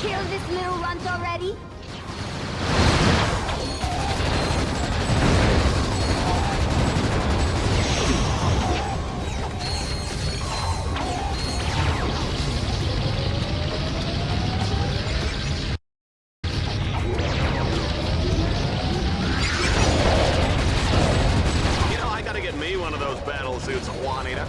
kill this little runt already? One of those battle suits, Juanita.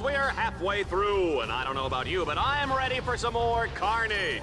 We're halfway through, and I don't know about you, but I'm ready for some more carnage.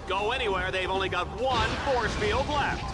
Go anywhere, they've only got one force field left.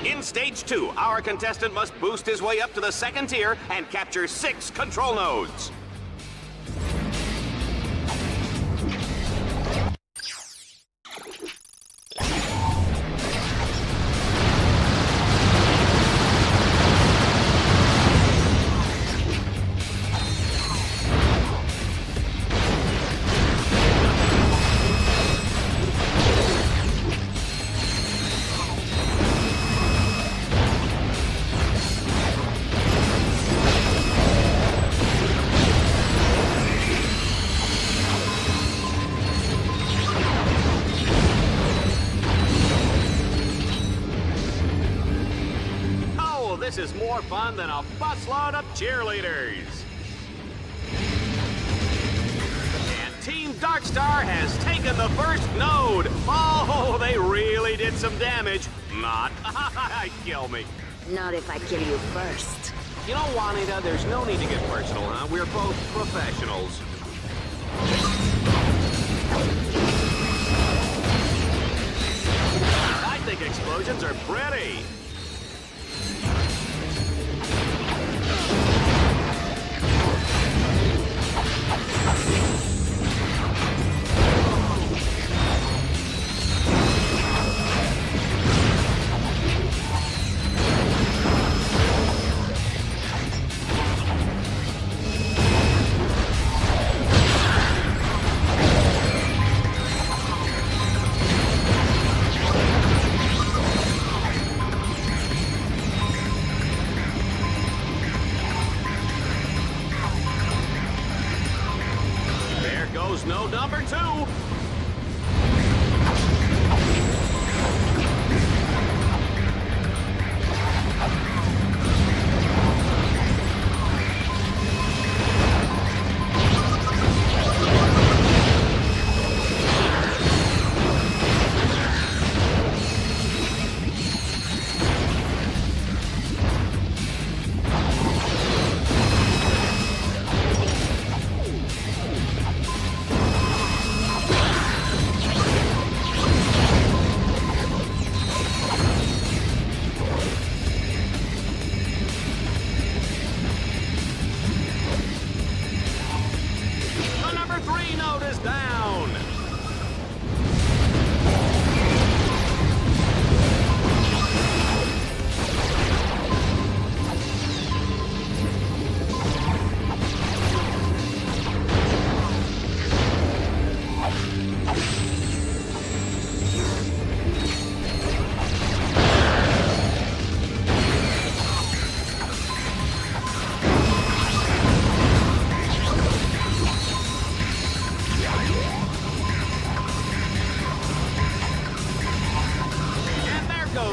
In Stage 2, our contestant must boost his way up to the second tier and capture 6 control nodes. This is more fun than a busload of cheerleaders. And Team Darkstar has taken the first node. Oh, they really did some damage. Not. Kill me. Not if I kill you first. You know, Juanita, there's no need to get personal, huh? We're both professionals. I think explosions are pretty.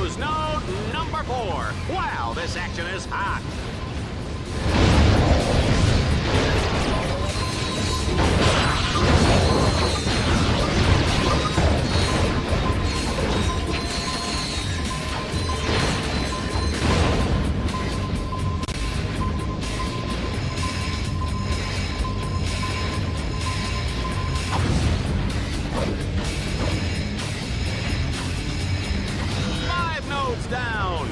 Choose node number 4. Wow, this action is hot. Down.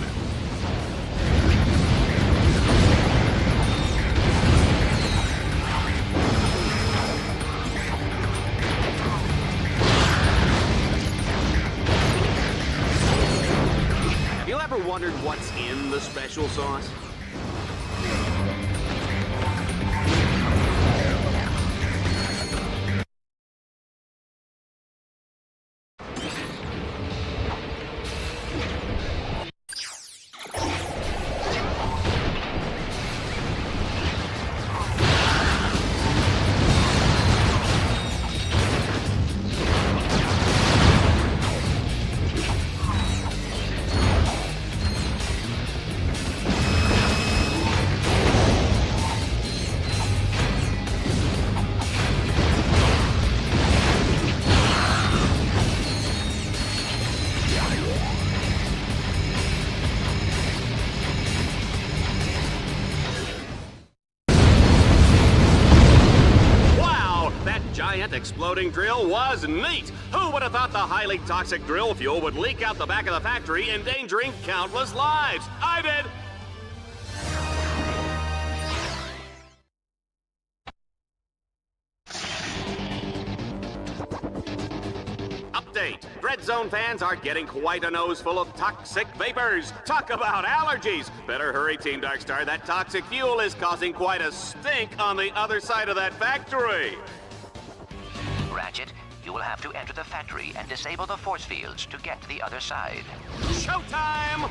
Have you ever wondered what's in the special sauce? Exploding drill was neat. Who would have thought the highly toxic drill fuel would leak out the back of the factory, endangering countless lives? I did. Update. Dread Zone fans are getting quite a nose full of toxic vapors. Talk about allergies. Better hurry, Team Darkstar. That toxic fuel is causing quite a stink on the other side of that factory. Ratchet, you will have to enter the factory and disable the force fields to get to the other side. Showtime!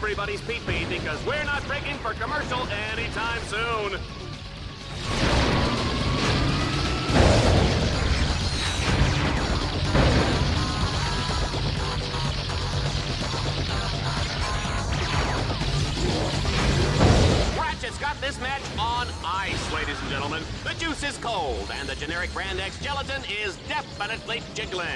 Everybody's pee-pee because we're not breaking for commercial anytime soon. Ratchet's got this match on ice, ladies and gentlemen. The juice is cold, and the generic Brand X gelatin is definitely jiggling.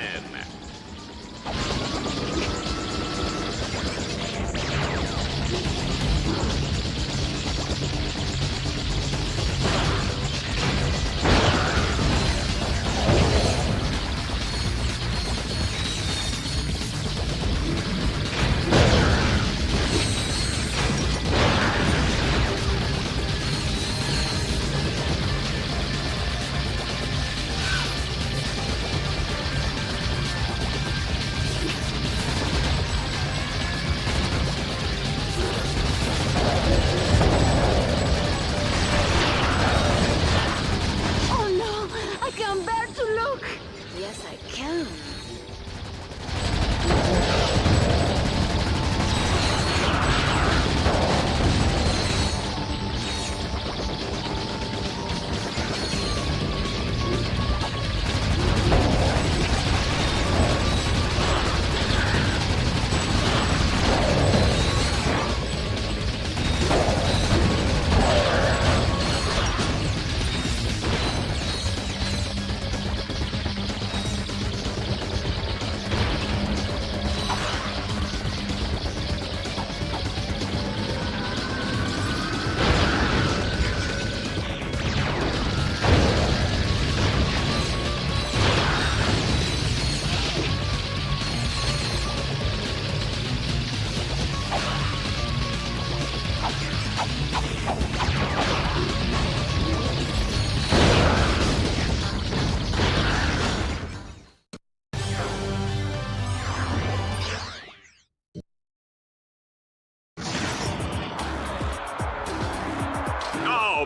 Yes, I can.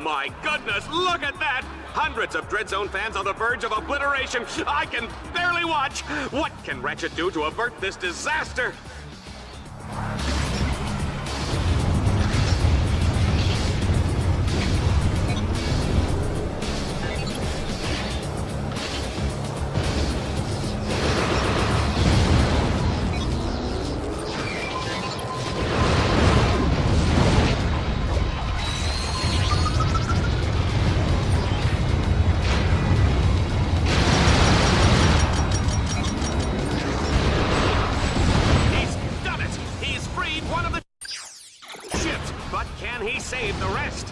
my goodness, look at that! Hundreds of Dreadzone fans on the verge of obliteration. I can barely watch. What can Ratchet do to avert this disaster? Save the rest.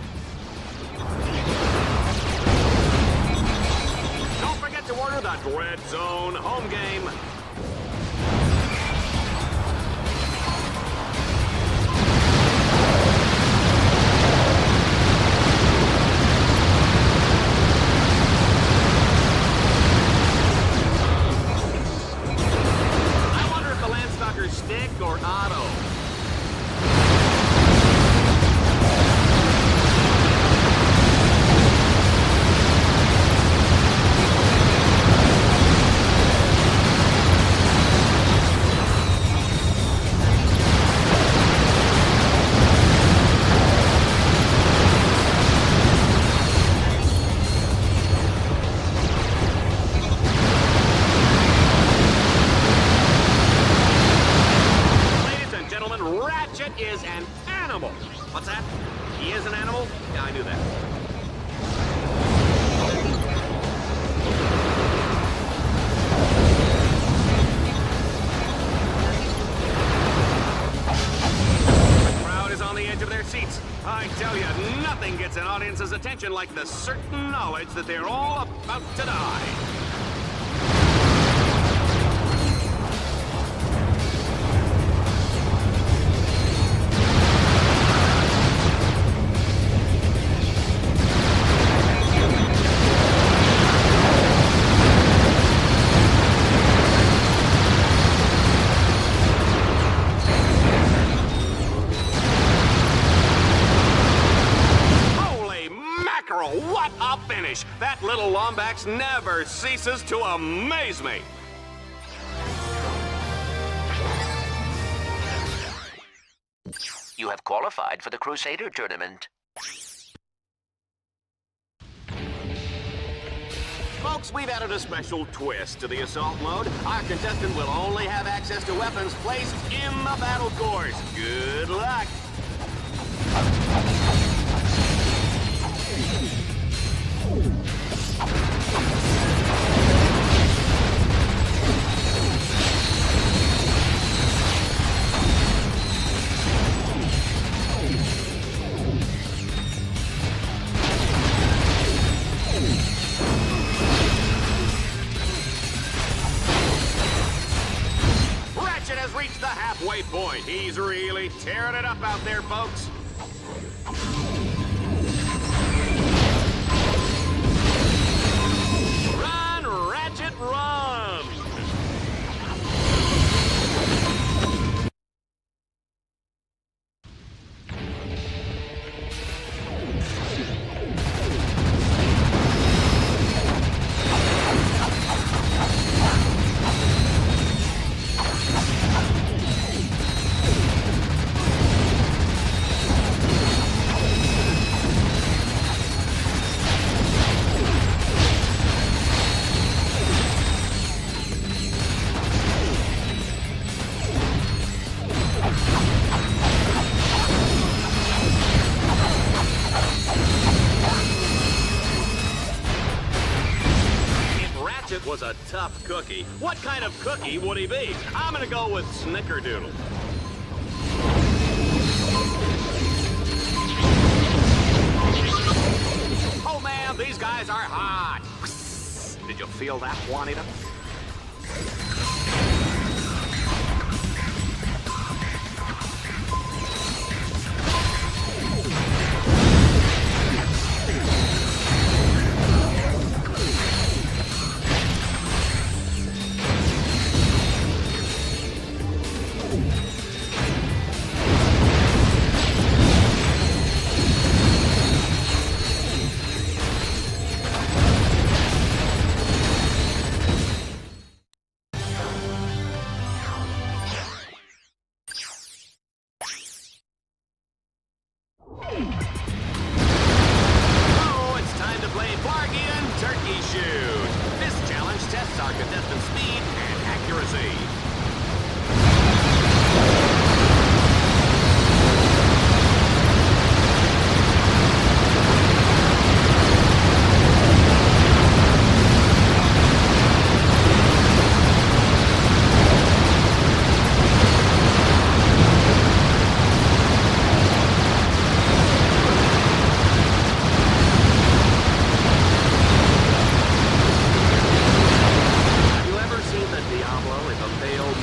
Don't forget to order the Dreadzone home game. I wonder if the Landstalkers stick or auto. Ratchet is an animal. What's that? He is an animal? Yeah, I knew that. The crowd is on the edge of their seats. I tell you, nothing gets an audience's attention like the certain knowledge that they're all about to die. What a finish! That little Lombax never ceases to amaze me! You have qualified for the Crusader tournament. Folks, we've added a special twist to the assault mode. Our contestant will only have access to weapons placed in the battle course. Good luck! Ratchet has reached the halfway point. He's really tearing it up out there, folks. Run, Ratchet, run! Was a tough cookie. What kind of cookie would he be? I'm gonna go with Snickerdoodle. Oh man, these guys are hot. Did you feel that, Juanita? best in speed and accuracy. Have you ever seen the Diablo in the failed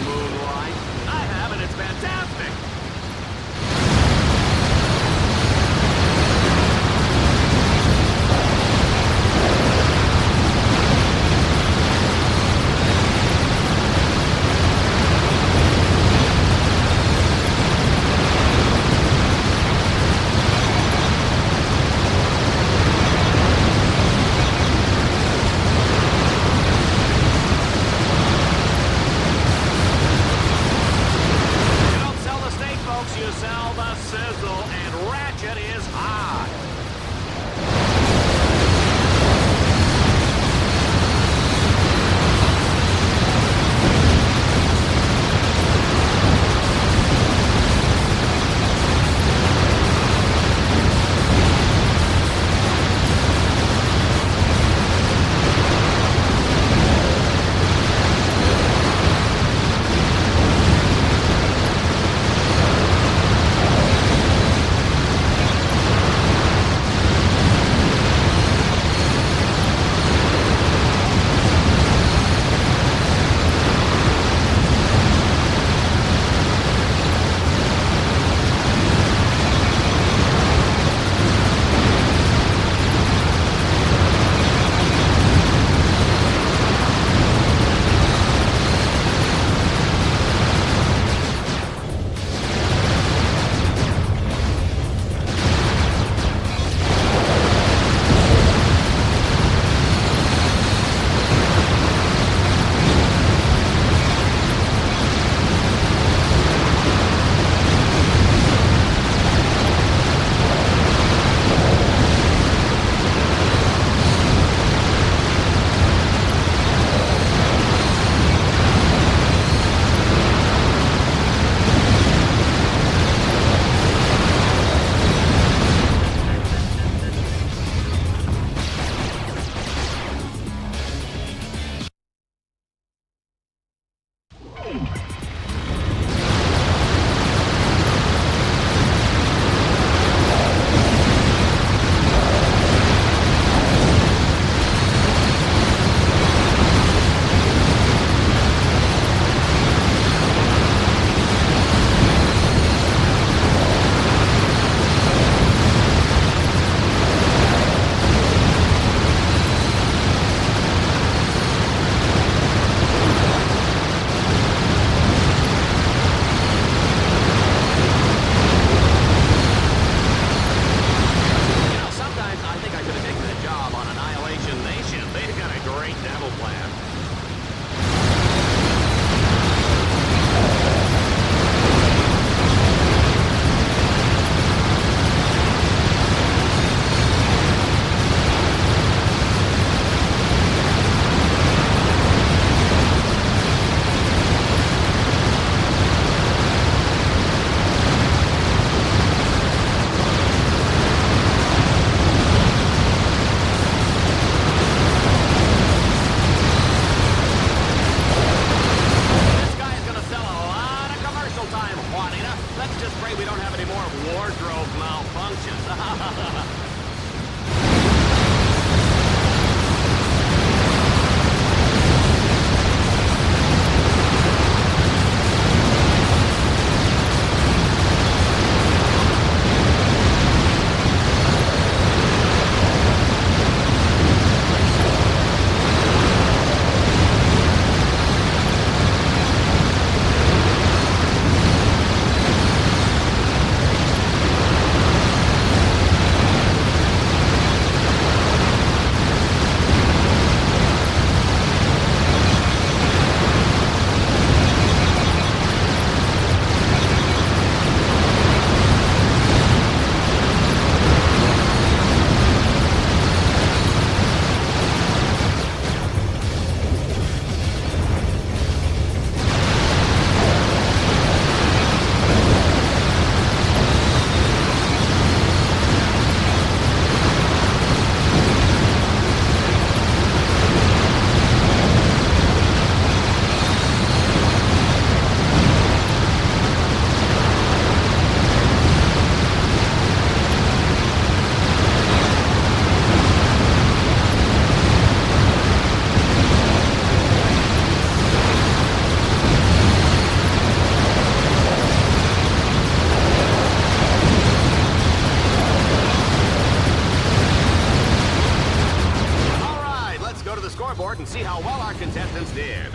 kid.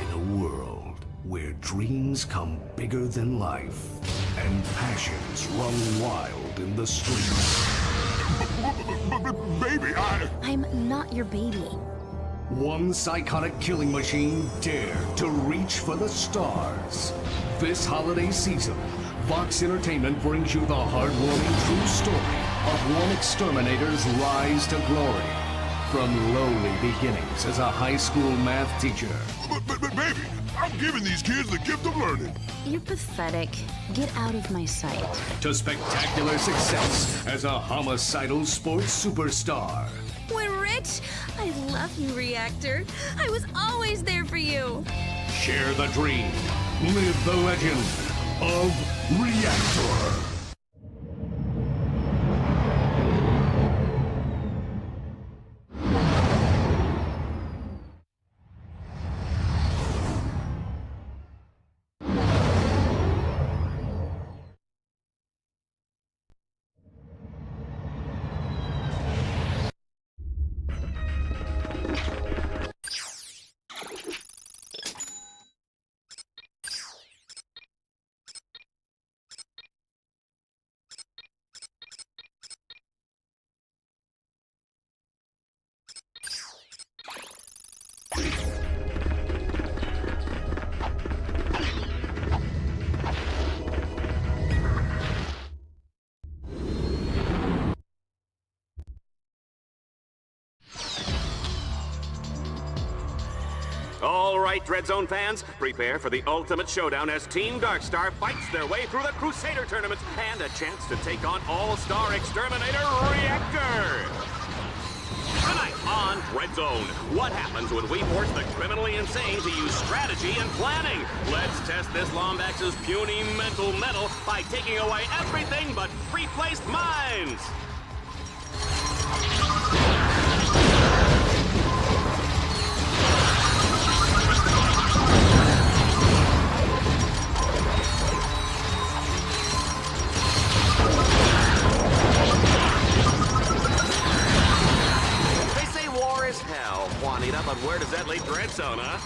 In a world where dreams come bigger than life and passions run wild in the streets, Baby, I'm not your baby. one psychotic killing machine dared to reach for the stars. This holiday season, Vox Entertainment brings you the heartwarming true story of one exterminator's rise to glory. From lowly beginnings as a high school math teacher, but baby, I'm giving these kids the gift of learning. You're pathetic. Get out of my sight. to spectacular success as a homicidal sports superstar. We're rich. I love you, Reactor. I was always there for you. Share the dream. Live the legend of Reactor. All right, Dread Zone fans, prepare for the ultimate showdown as Team Darkstar fights their way through the Crusader tournament and a chance to take on All-Star Exterminator Reactor. Tonight on Dread Zone, what happens when we force the criminally insane to use strategy and planning? Let's test this Lombax's puny mental metal by taking away everything but pre-placed mines. Hell, Juanita, but where does that leave Dread Zone, huh?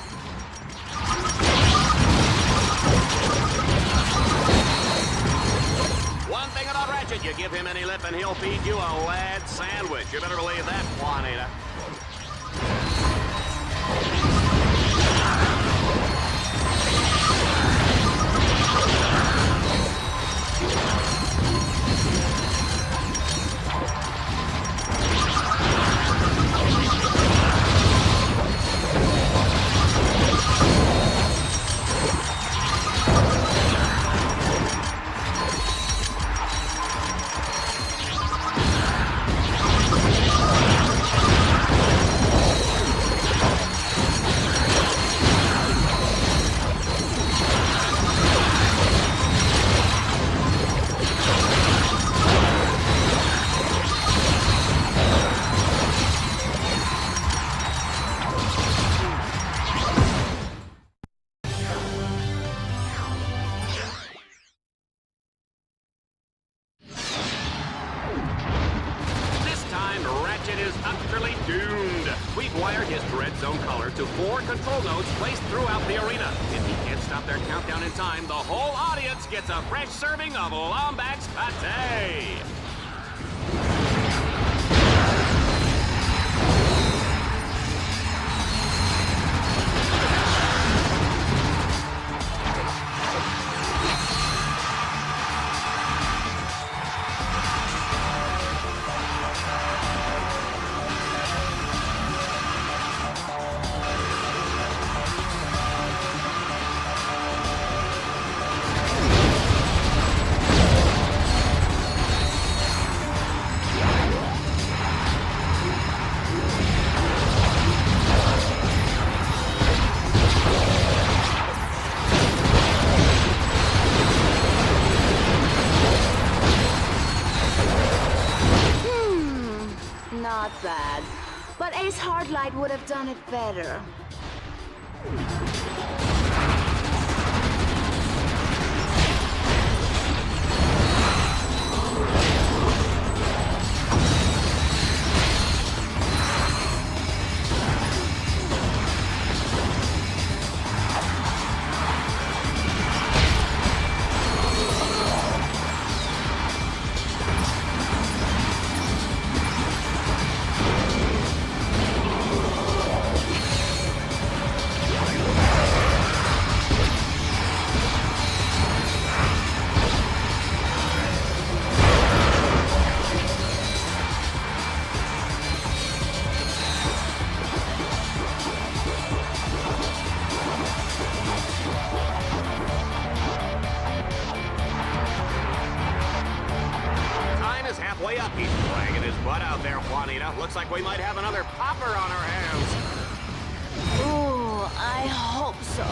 One thing about Ratchet, you give him any lip and he'll feed you a lead sandwich. You better believe that, Juanita. Is utterly doomed. We've wired his Dread Zone color to 4 control nodes placed throughout the arena. If he can't stop their countdown in time, the whole audience gets a fresh serving of Lombax Pate. Not bad. But Ace Hardlight would have done it better. Way up, he's dragging his butt out there, Juanita. Looks like we might have another popper on our hands. Ooh, I hope so.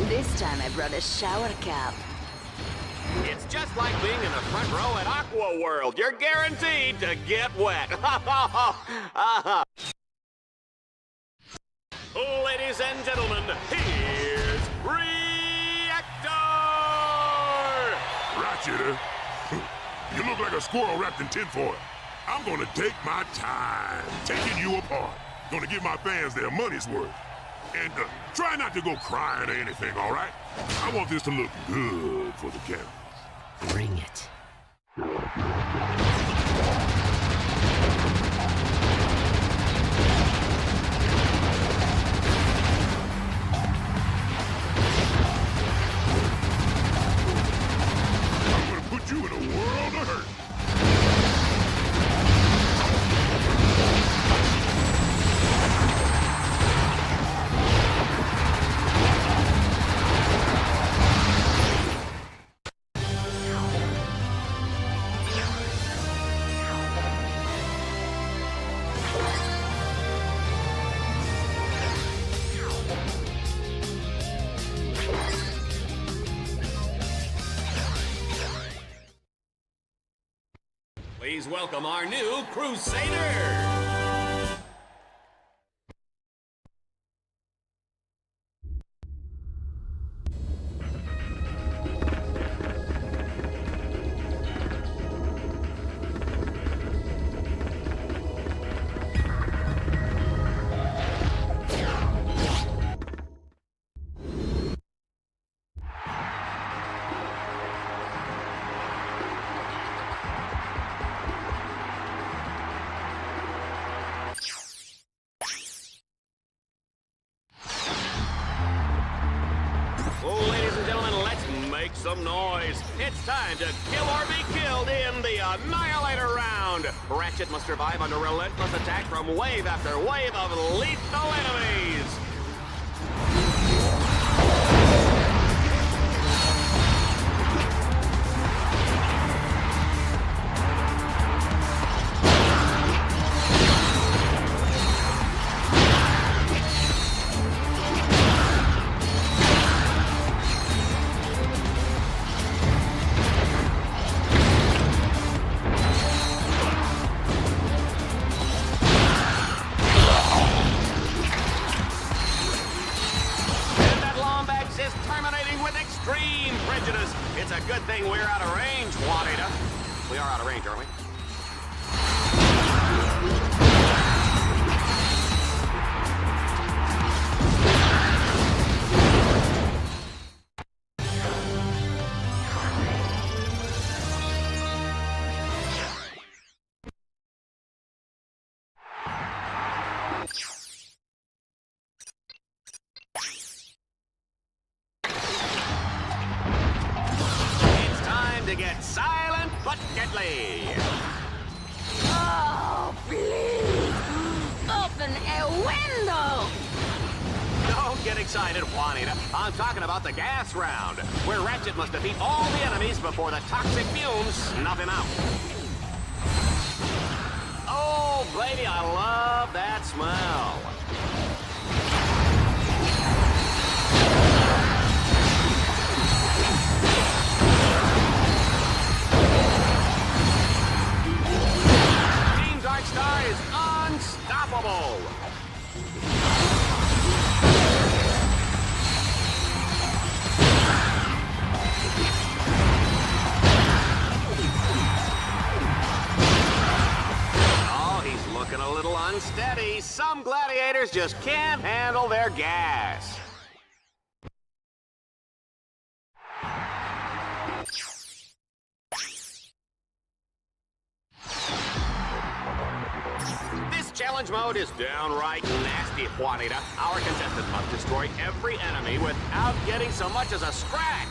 This time I brought a shower cap. It's just like being in the front row at Aqua World. You're guaranteed to get wet. Ladies and gentlemen, here's Reactor! Ratchet, you look like a squirrel wrapped in tinfoil. I'm gonna take my time taking you apart. Gonna give my fans their money's worth. And try not to go crying or anything, all right? I want this to look good for the camera. Bring it. I'm gonna put you in a world of hurt. Please welcome our new Crusader! Some noise. It's time to kill or be killed in the Annihilator round. Ratchet must survive under relentless attack from wave after wave of lethal enemies. It's a good thing we're out of range, Juanita. We are out of range, aren't we? Get silent but deadly. Oh, please! Open a window! Don't get excited, Juanita. I'm talking about the gas round, where Ratchet must defeat all the enemies before the toxic fumes snuff him out. Oh, baby, I love that smell. Star is unstoppable! tires just can't handle their gas. This challenge mode is downright nasty, Juanita. Our contestant must destroy every enemy without getting so much as a scratch.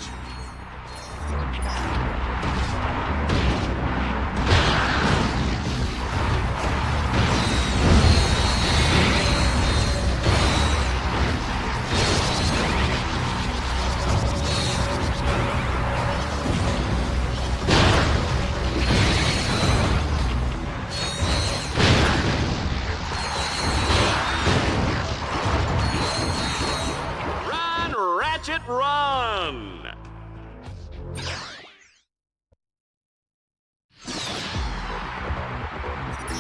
Ratchet, run!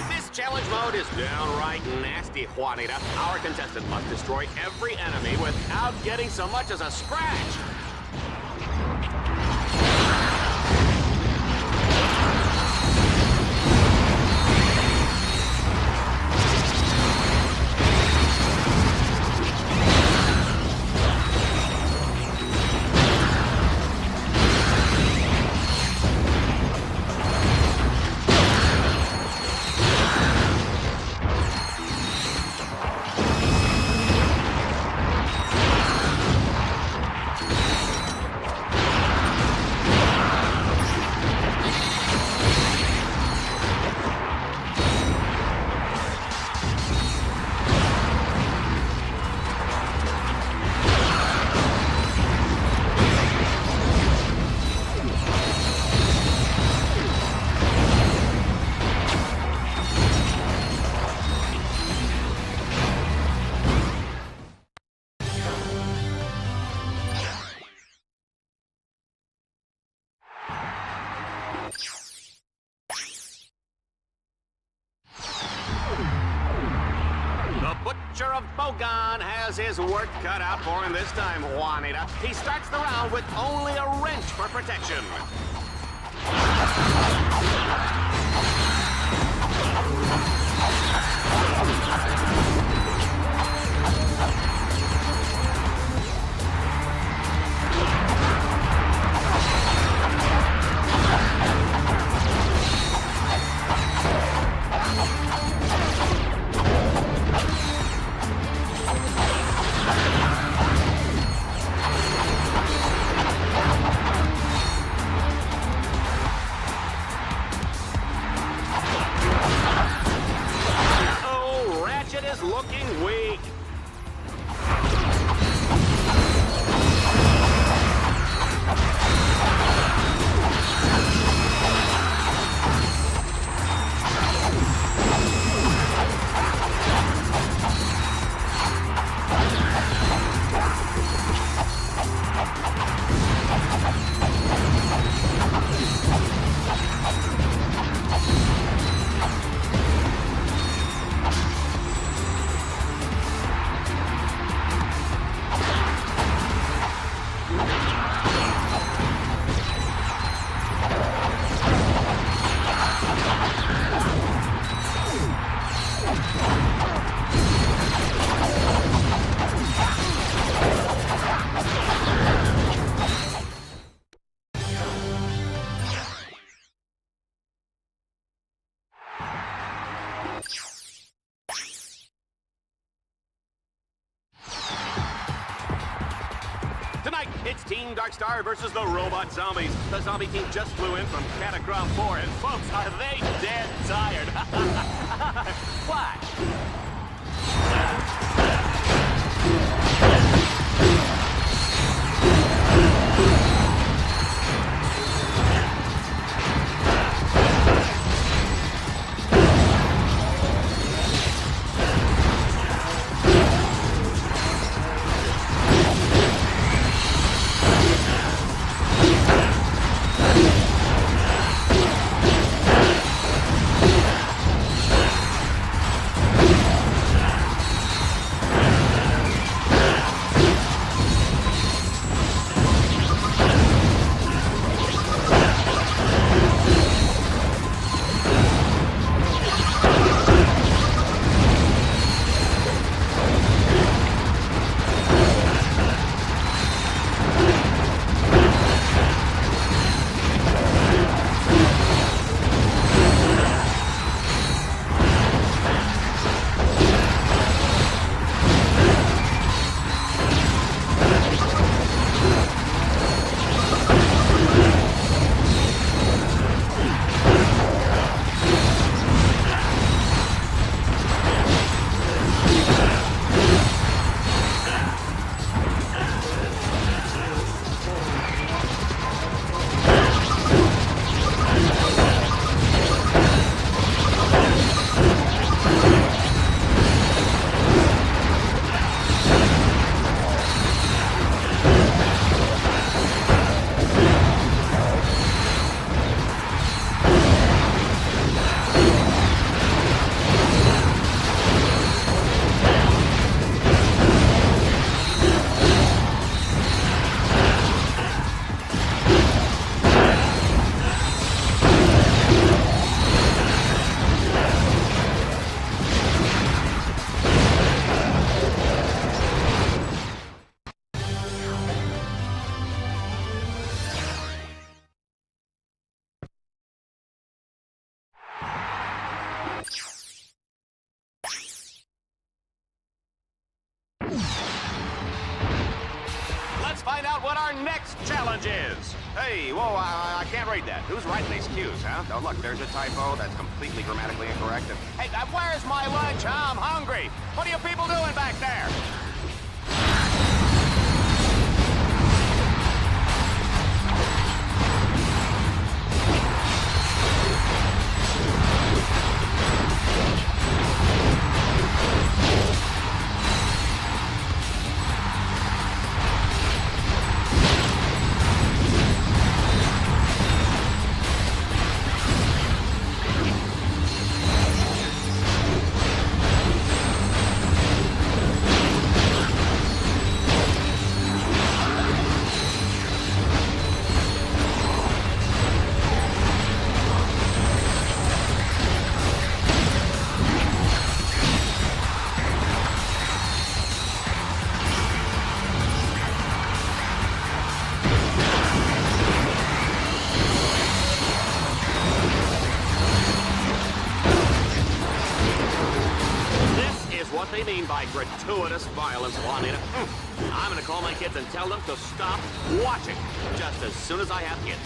This challenge mode is downright nasty, Juanita. Our contestant must destroy every enemy without getting so much as a scratch. Butcher of Bogon has his work cut out for him this time, Juanita. He starts the round with only a wrench for protection. Looking weak. Tonight, it's Team Darkstar versus the Robot Zombies. The zombie team just flew in from Kungloa34, and folks, are they dead tired? What? let's find out what our next challenge is. Hey, whoa, I can't read that. Who's writing these cues, huh? Oh, look, there's a typo. That's completely grammatically incorrect. Hey, where's my lunch? I'm hungry. What are you people doing back there? What they mean by gratuitous violence, Juanita. I'm gonna call my kids and tell them to stop watching just as soon as I have kids.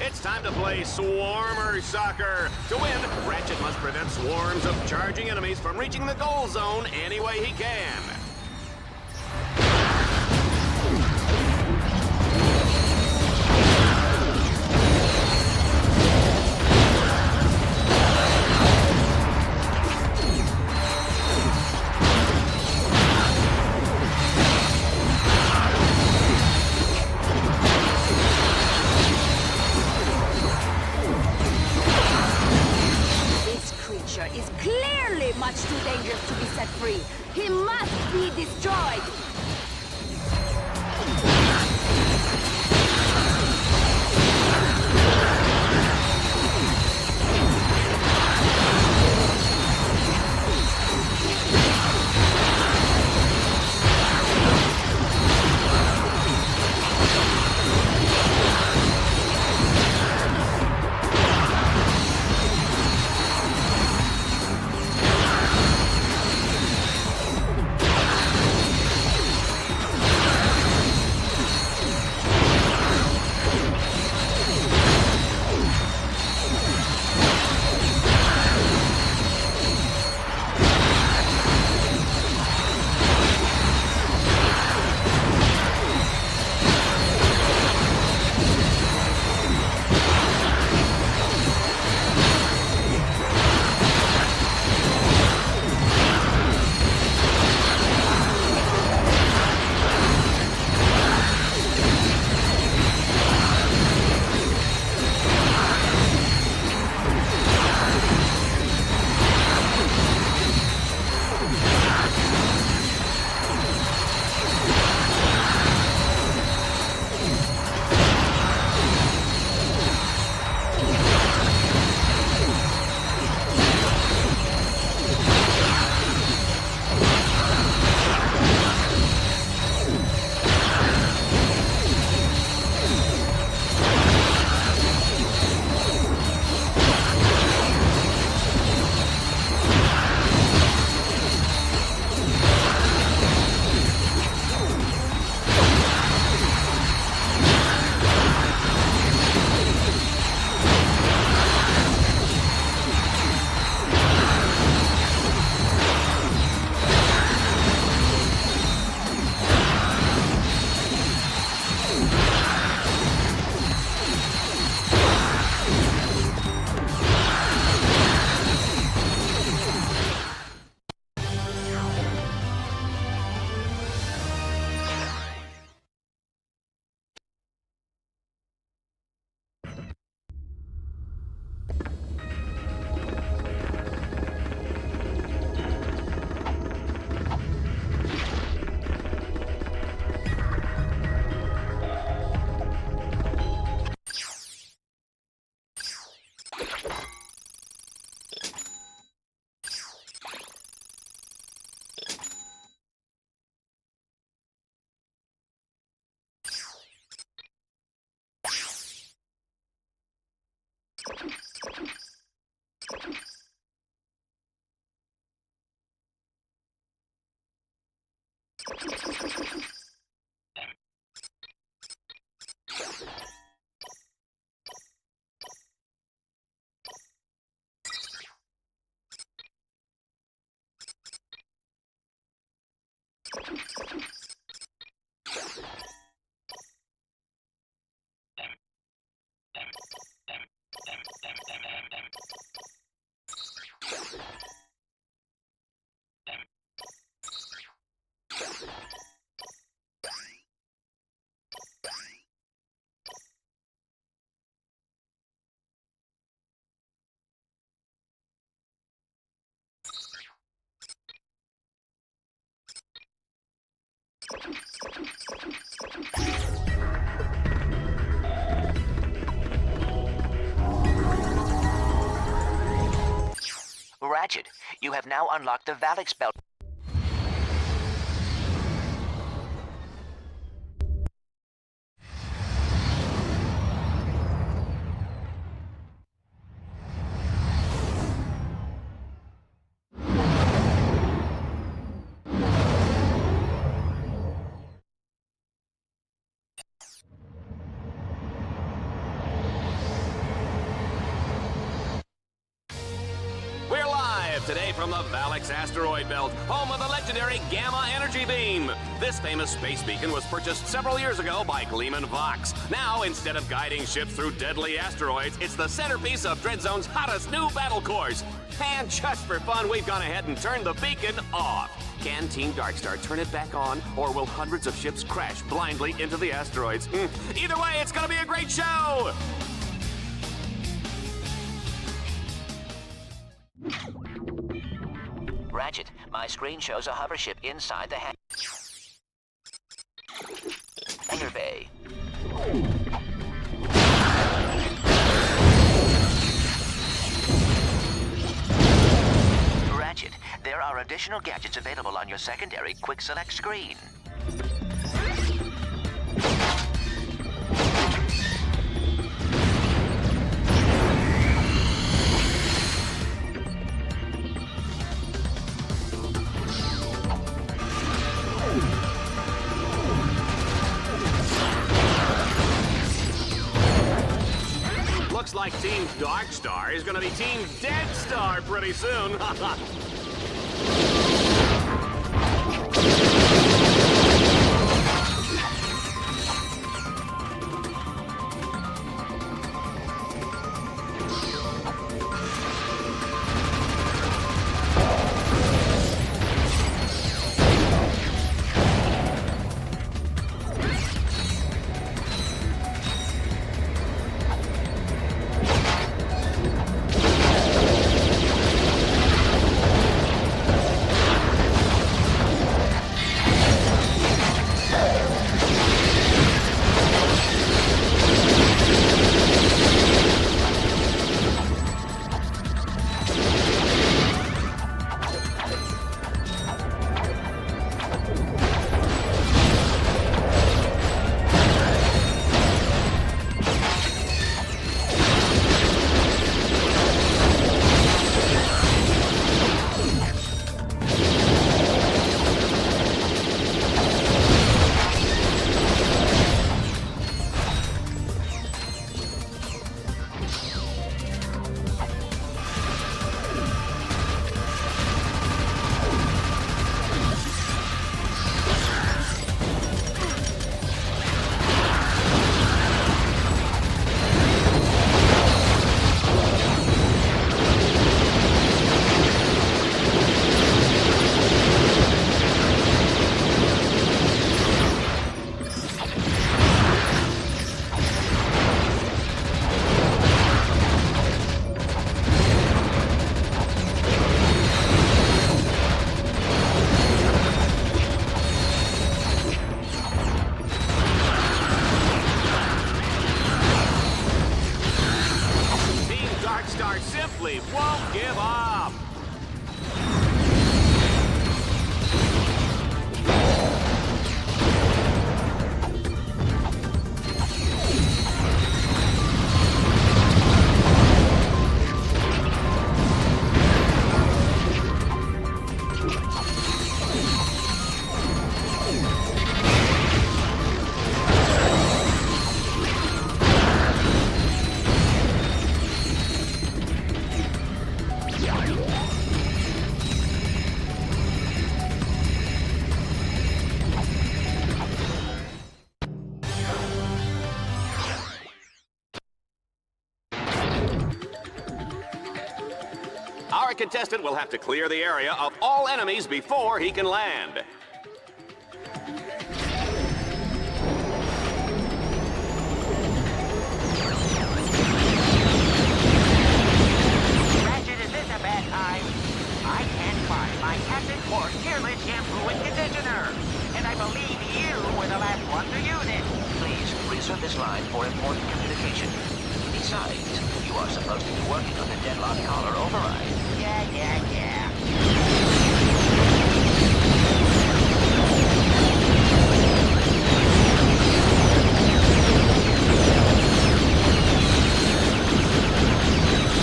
It's time to play Swarmer Soccer. To win, Ratchet must prevent swarms of charging enemies from reaching the goal zone any way he can. Is clearly much too dangerous to be set free. He must be destroyed. Ratchet, you have now unlocked the Valix belt. We're live today from the Valix asteroid belt, home of the legendary Gamma energy beam. This famous space beacon was purchased several years ago by Gleeman Vox. Now, instead of guiding ships through deadly asteroids, it's the centerpiece of Dreadzone's hottest new battle course. And just for fun, we've gone ahead and turned the beacon off. Can Team Darkstar turn it back on, or will hundreds of ships crash blindly into the asteroids? Either way, it's gonna be a great show! Ratchet, my screen shows a hover ship inside the hangar bay. Ratchet, there are additional gadgets available on your secondary quick select screen. Looks like Team Darkstar is gonna be Team Deadstar pretty soon. simply won't give up. Our contestant will have to clear the area of all enemies before he can land. Ratchet, is this a bad time? I can't find my Captain Quark Tearless Shampoo and Conditioner, and I believe you were the last one to use it. Please reserve this line for important communication. Besides, you are supposed to be working on the Deadlocked collar override. Yeah.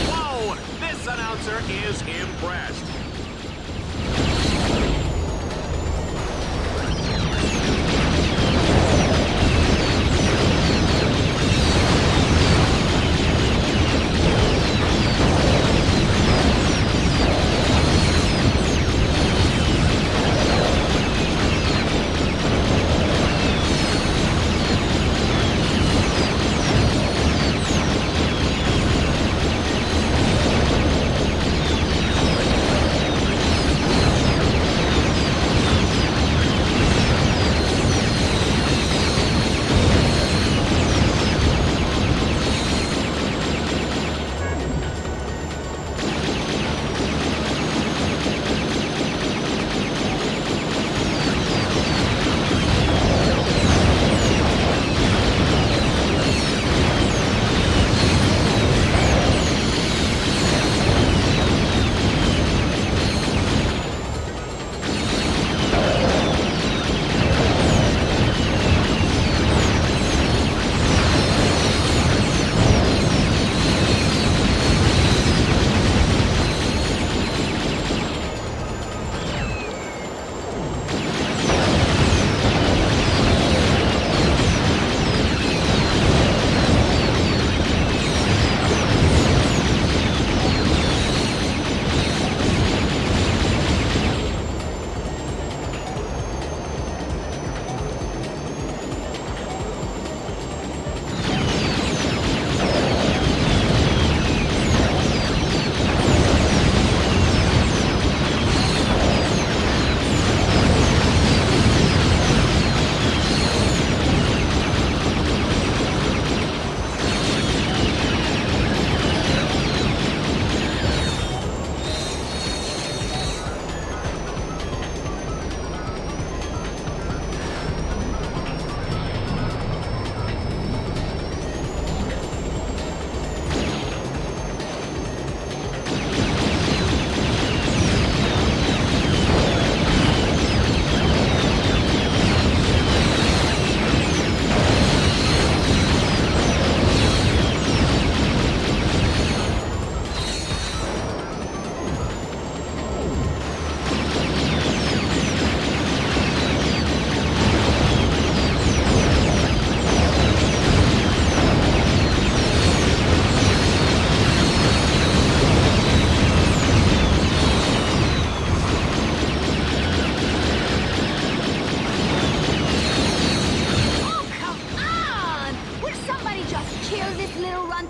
Whoa! This announcer is impressed.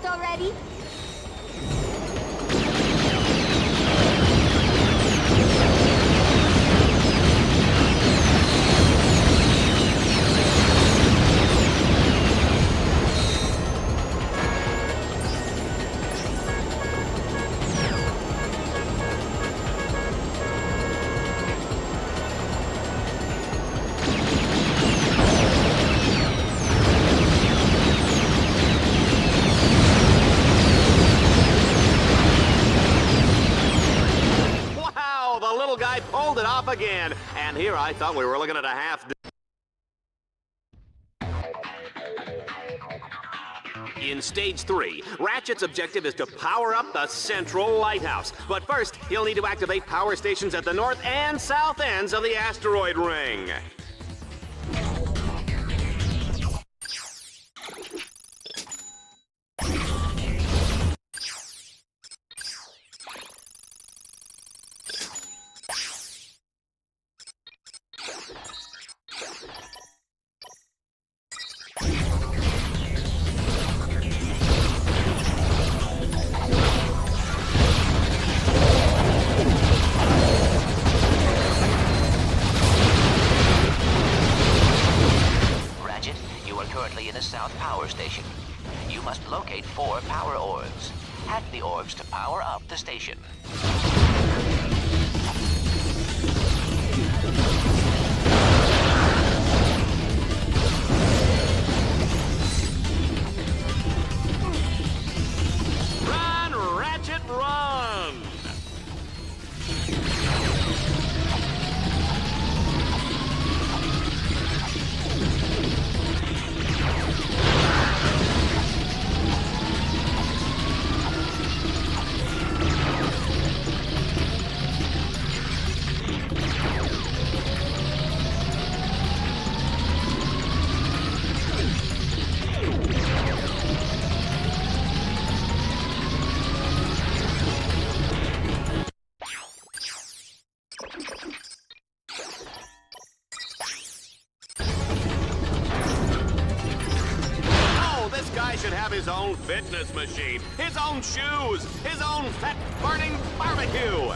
already? Pulled it off again, and here I thought we were looking at a half. In Stage 3, Ratchet's objective is to power up the central lighthouse. But first, he'll need to activate power stations at the north and south ends of the asteroid ring. 4 power orbs. Hack the orbs to power up the station. Run, Ratchet, run! This guy should have his own fitness machine, his own shoes, his own fat-farting barbecue.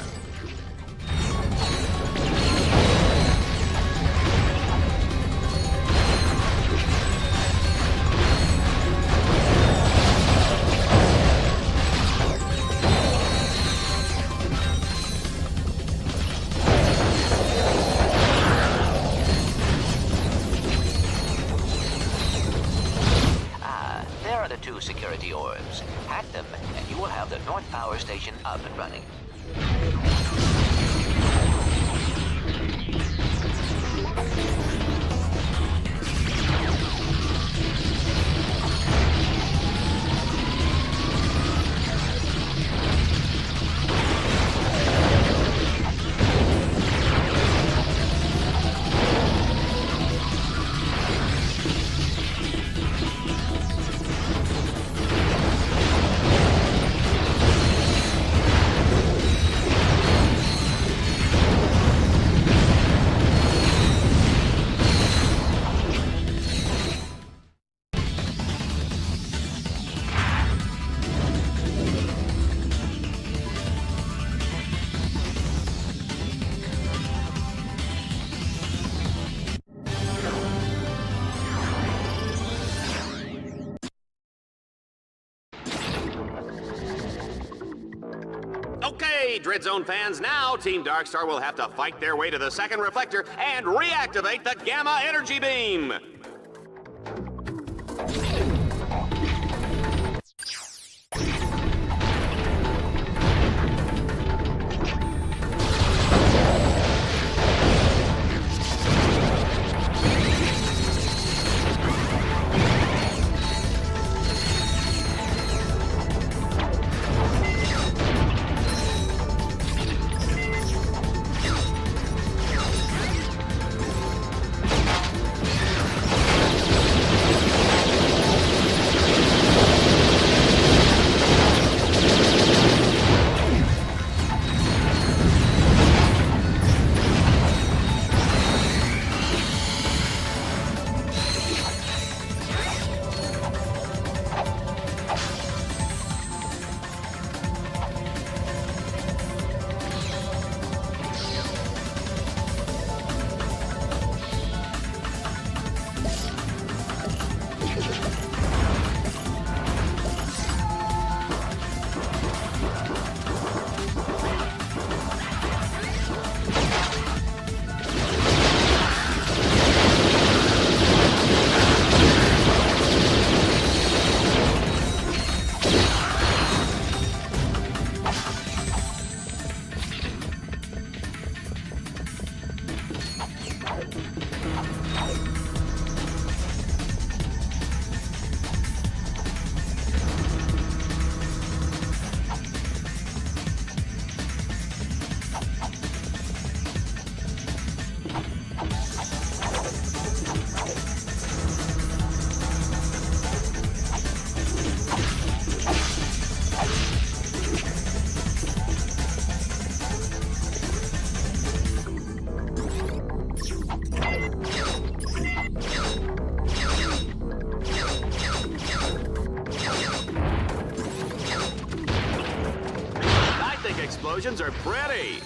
There are the 2 security orbs. Hack them, and you will have the North Power Station up and running. Okay, Dread Zone fans, now Team Darkstar will have to fight their way to the second reflector and reactivate the Gamma Energy Beam. explosions are pretty.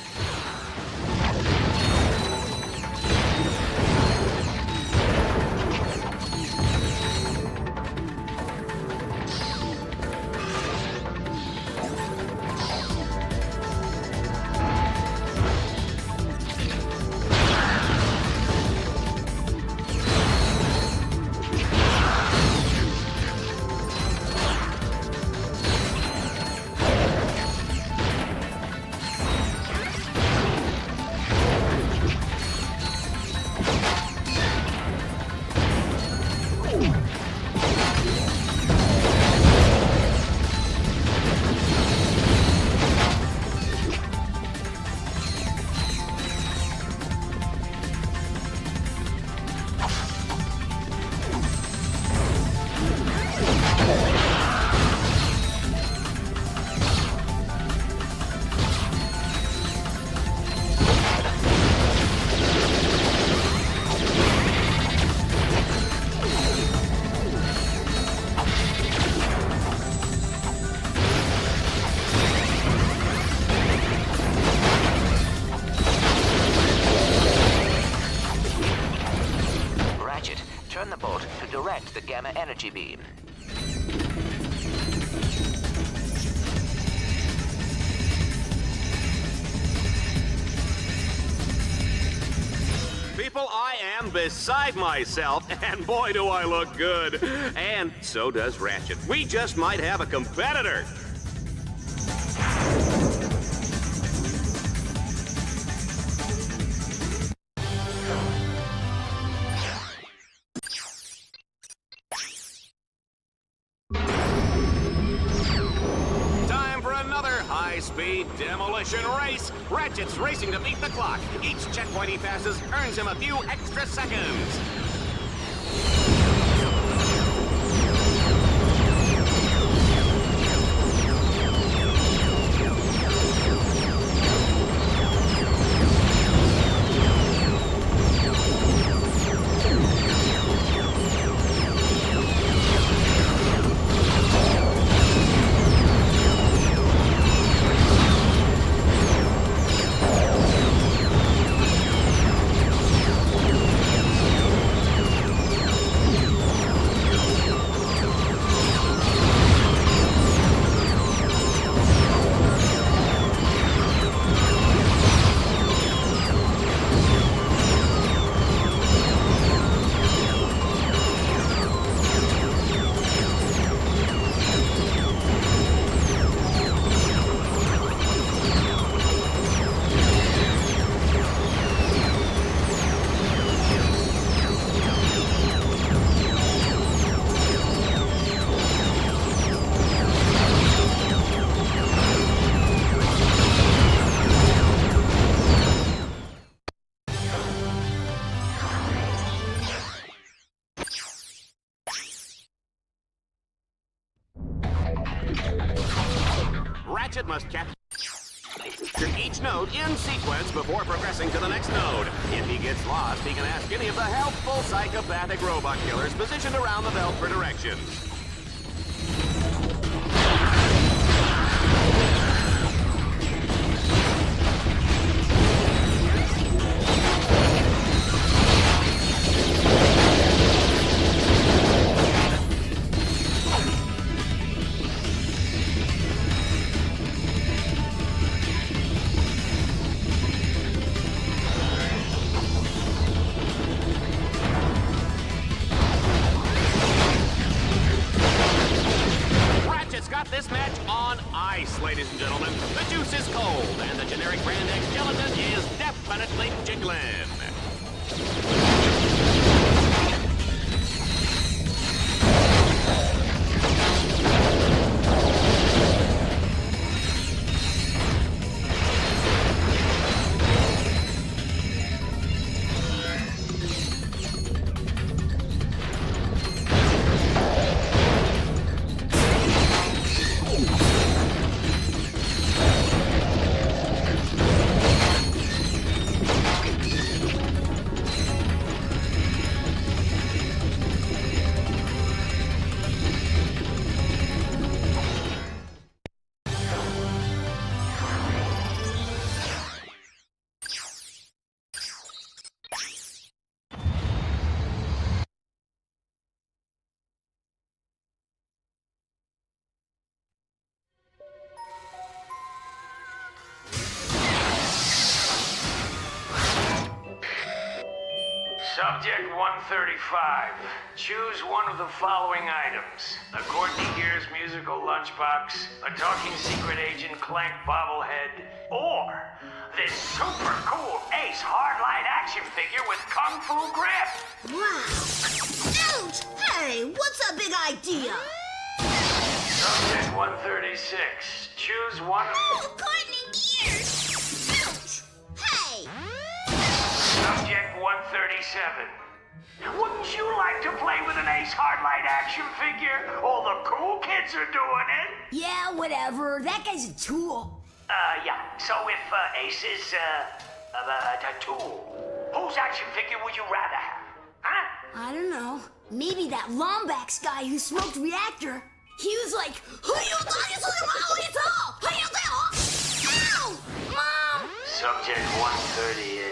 energy beam. People, I am beside myself, and boy do I look good. And so does Ratchet. We just might have a competitor. Time for another high-speed demolition race. Ratchet's racing to beat the clock. Each checkpoint he passes earns him a few extra seconds. Ratchet must capture each node in sequence before progressing to the next node. If he gets lost, he can ask any of the helpful psychopathic robot killers positioned around the belt for directions. This match on ice, ladies and gentlemen. The juice is cold, and the generic brand X gelatin is definitely jiggling. Subject 135. Choose one of the following items. A Courtney Gears musical lunchbox, a talking secret agent Clank bobblehead, or this super cool Ace Hardlight action figure with Kung Fu grip. Wow! Ouch! Hey, what's a big idea? Subject 136. Choose one. Oh, Courtney Gears! Ouch! Hey! Subject 137. Wouldn't you like to play with an Ace Hardlight action figure? All the cool kids are doing it. Yeah, whatever. That guy's a tool. Yeah. So if Ace is, a tool, whose action figure would you rather have? Huh? I don't know. Maybe that Lombax guy who smoked Reactor. He was like, ow! Mom! Subject 138.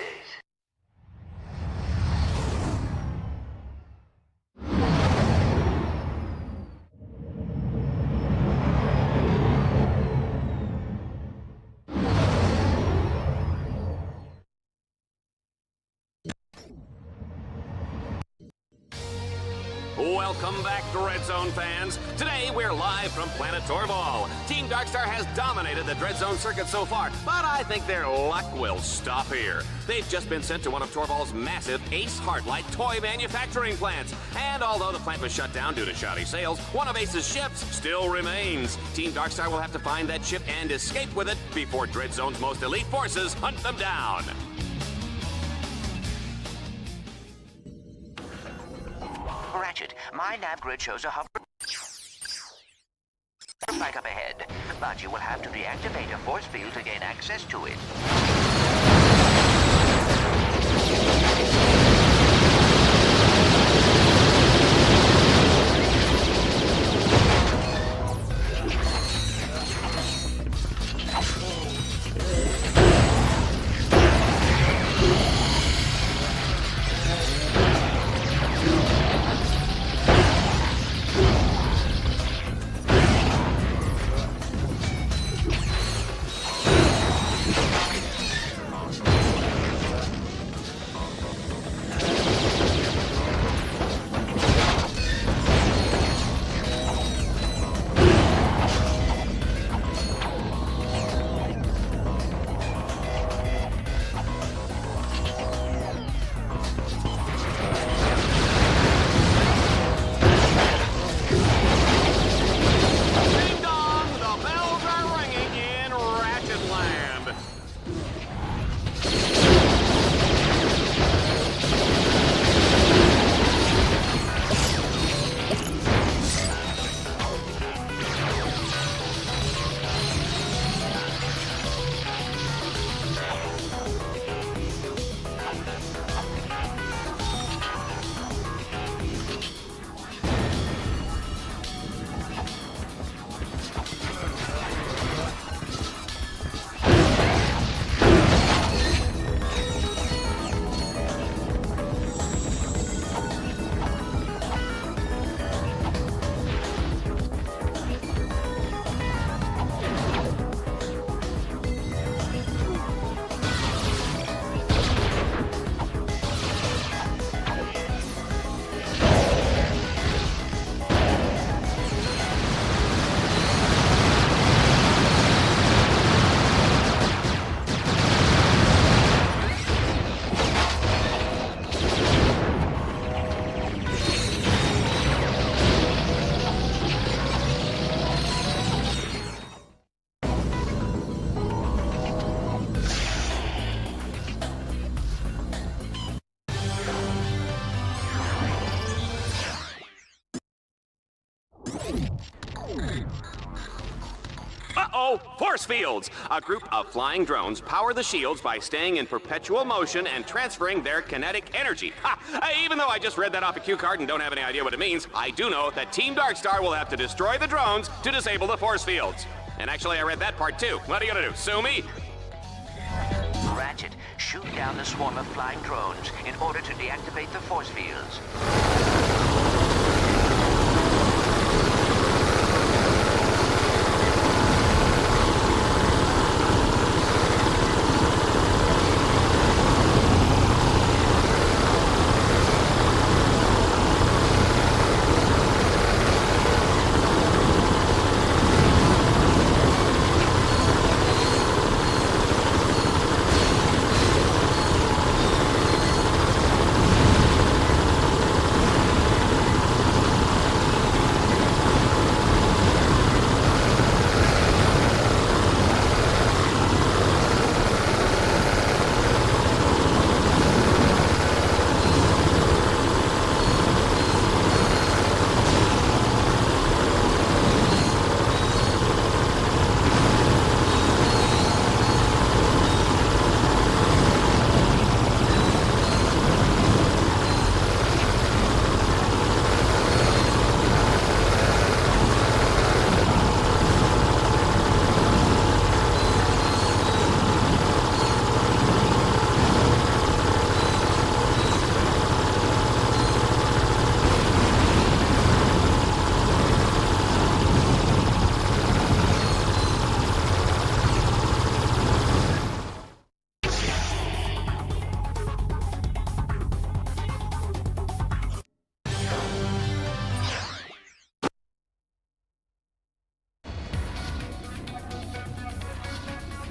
Welcome back, Dread Zone fans. Today, we're live from Planet Torval. Team Darkstar has dominated the Dread Zone circuit so far, but I think their luck will stop here. They've just been sent to one of Torval's massive Ace Heartlight toy manufacturing plants. And although the plant was shut down due to shoddy sales, one of Ace's ships still remains. Team Darkstar will have to find that ship and escape with it before Dread Zone's most elite forces hunt them down. Ratchet, my nav grid shows a hover back up ahead, but you will have to deactivate a force field to gain access to it. Uh-oh! Force fields! A group of flying drones power the shields by staying in perpetual motion and transferring their kinetic energy. Ha! Even though I just read that off a cue card and don't have any idea what it means, I do know that Team Darkstar will have to destroy the drones to disable the force fields. And actually, I read that part too. What are you gonna do, sue me? Ratchet, shoot down the swarm of flying drones in order to deactivate the force fields.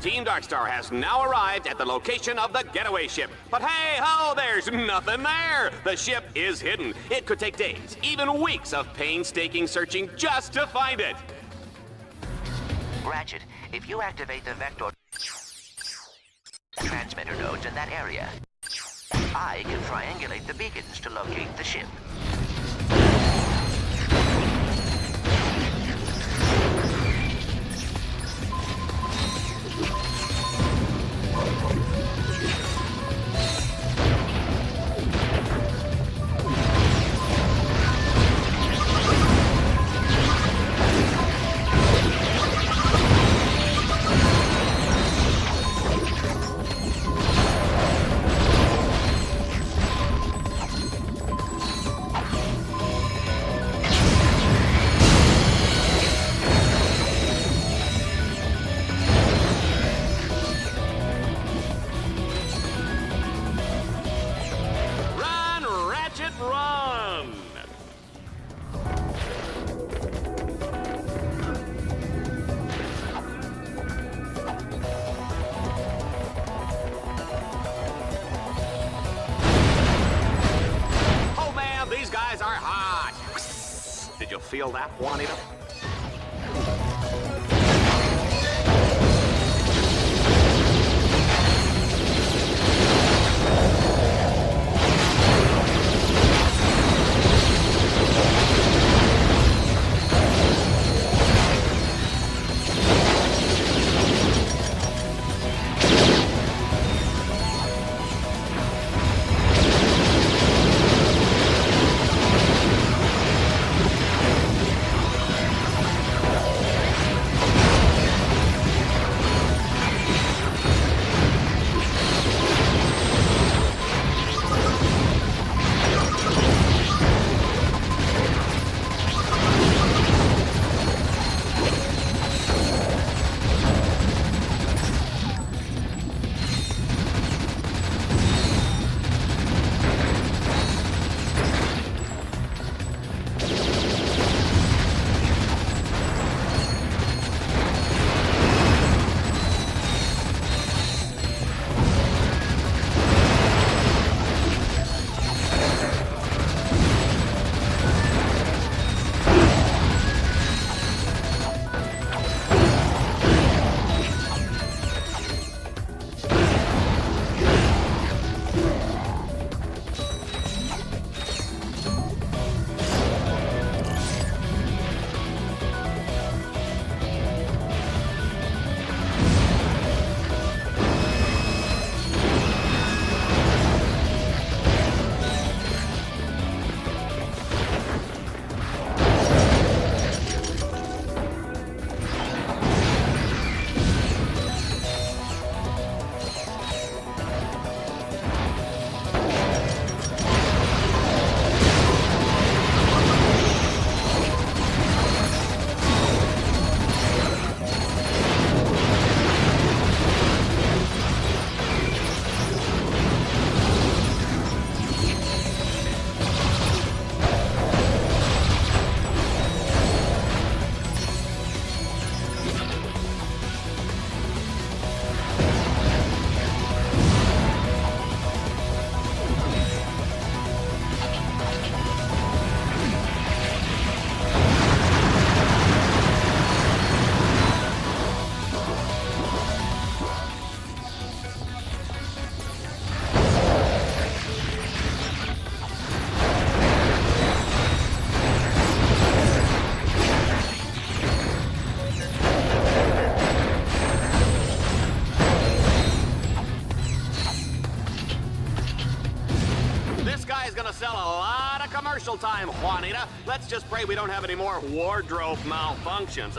Team Darkstar has now arrived at the location of the getaway ship. But hey ho, there's nothing there. The ship is hidden. It could take days, even weeks of painstaking searching just to find it. Ratchet, if you activate the vector transmitter nodes in that area, I can triangulate the beacons to locate the ship. Did you feel that, Juanita? Commercial time, Juanita. Let's just pray we don't have any more wardrobe malfunctions.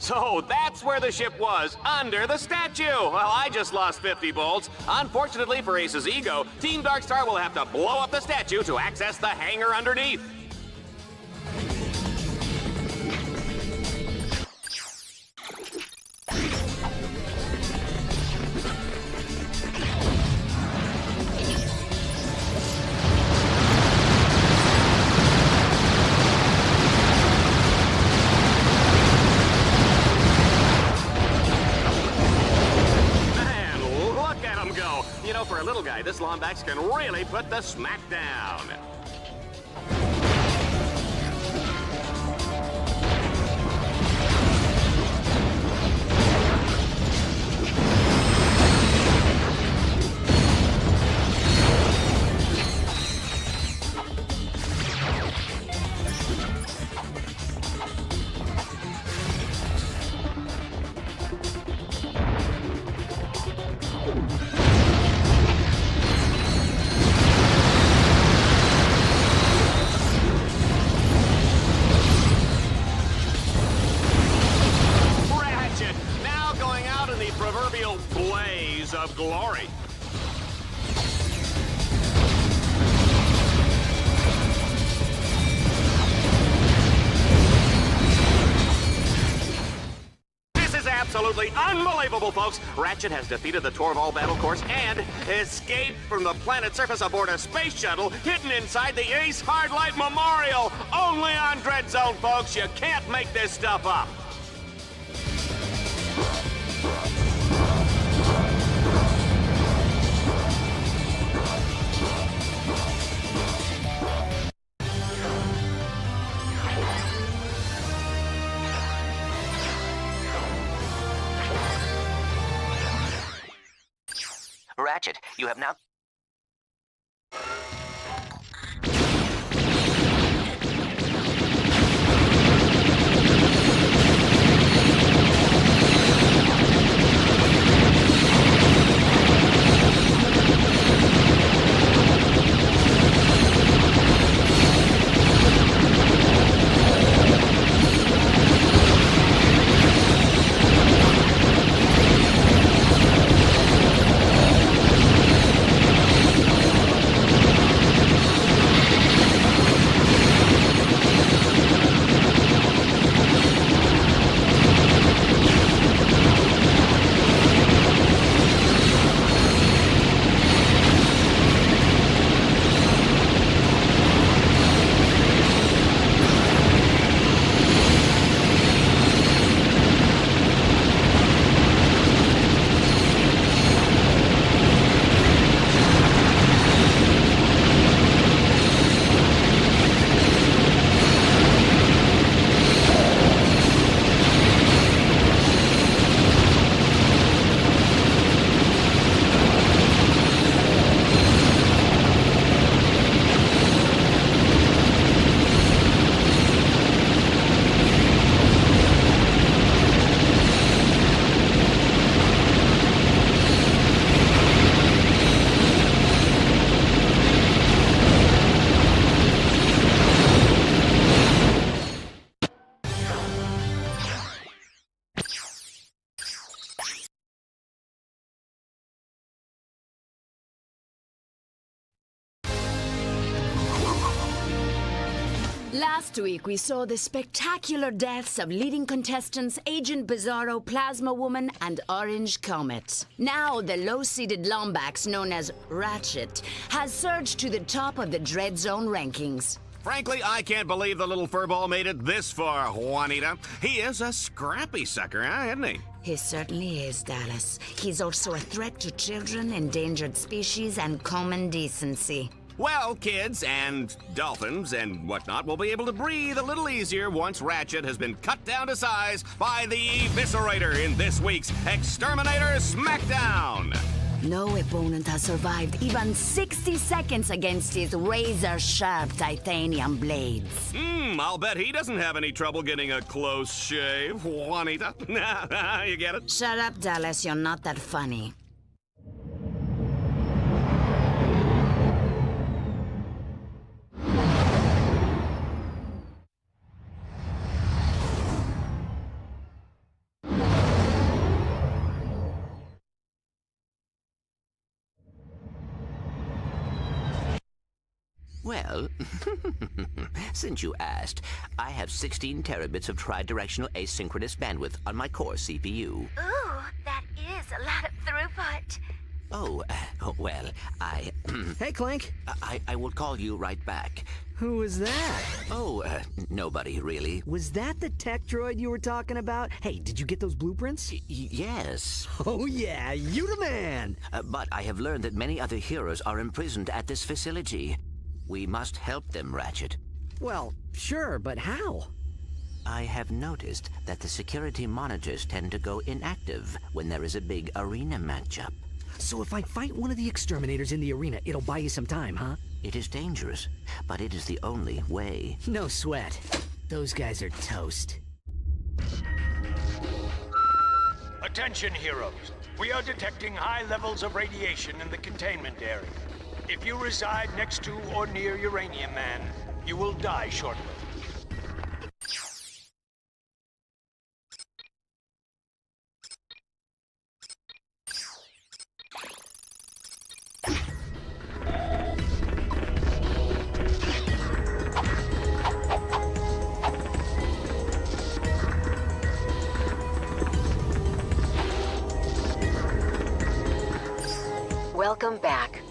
So that's where the ship was, under the statue. Well, I just lost 50 volts. Unfortunately for Ace's ego, Team Darkstar will have to blow up the statue to access the hangar underneath. You know, for a little guy, this Lombax can really put the smack down. Proverbial blaze of glory. This is absolutely unbelievable, folks. Ratchet has defeated the Torval battle course and escaped from the planet's surface aboard a space shuttle hidden inside the Ace Hardlight Memorial. Only on Dread Zone, folks. You can't make this stuff up. Ratchet, you have now... Last week, we saw the spectacular deaths of leading contestants Agent Bizarro, Plasma Woman, and Orange Comet. Now, the low-seeded Lombax, known as Ratchet, has surged to the top of the Dread Zone rankings. Frankly, I can't believe the little furball made it this far, Juanita. He is a scrappy sucker, huh, isn't he? He certainly is, Dallas. He's also a threat to children, endangered species, and common decency. Well, kids and dolphins and whatnot will be able to breathe a little easier once Ratchet has been cut down to size by the Eviscerator in this week's Exterminator Smackdown. No opponent has survived even 60 seconds against his razor-sharp titanium blades. I'll bet he doesn't have any trouble getting a close shave, Juanita. You get it? Shut up, Dallas. You're not that funny. Well, since you asked, I have 16 terabits of tri-directional asynchronous bandwidth on my core CPU. Ooh, that is a lot of throughput. Oh, well, Hey, Clank. I will call you right back. Who was that? Oh, nobody, really. Was that the tech droid you were talking about? Hey, did you get those blueprints? Yes. Oh, yeah, you the man! But I have learned that many other heroes are imprisoned at this facility. We must help them, Ratchet. Well, sure, but how? I have noticed that the security monitors tend to go inactive when there is a big arena matchup. So if I fight one of the exterminators in the arena, it'll buy you some time, huh? It is dangerous, but it is the only way. No sweat. Those guys are toast. Attention, heroes. We are detecting high levels of radiation in the containment area. If you reside next to or near Uranium Man, you will die shortly. Welcome back.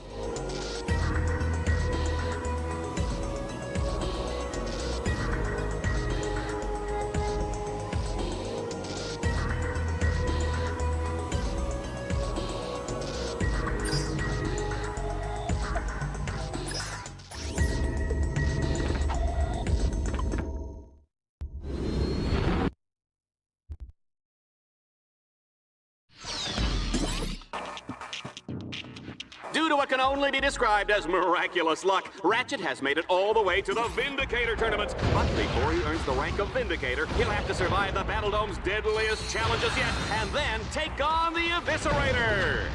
Due to what can only be described as miraculous luck, Ratchet has made it all the way to the Vindicator tournament. But before he earns the rank of Vindicator, he'll have to survive the Battledome's deadliest challenges yet, and then take on the Eviscerator.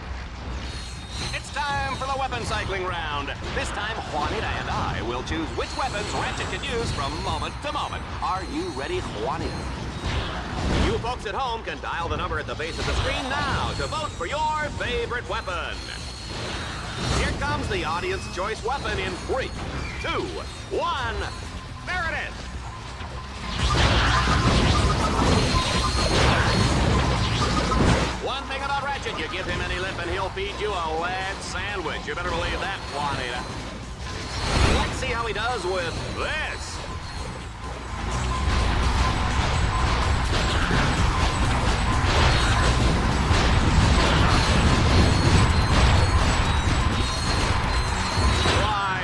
It's time for the weapon cycling round. This time, Juanita and I will choose which weapons Ratchet can use from moment to moment. Are you ready, Juanita? You folks at home can dial the number at the base of the screen now to vote for your favorite weapon. Here comes the audience choice weapon in 3, 2, 1. There it is. One thing about Ratchet, you give him any lip and he'll feed you a lead sandwich. You better believe that, Juanita. Let's see how he does with this.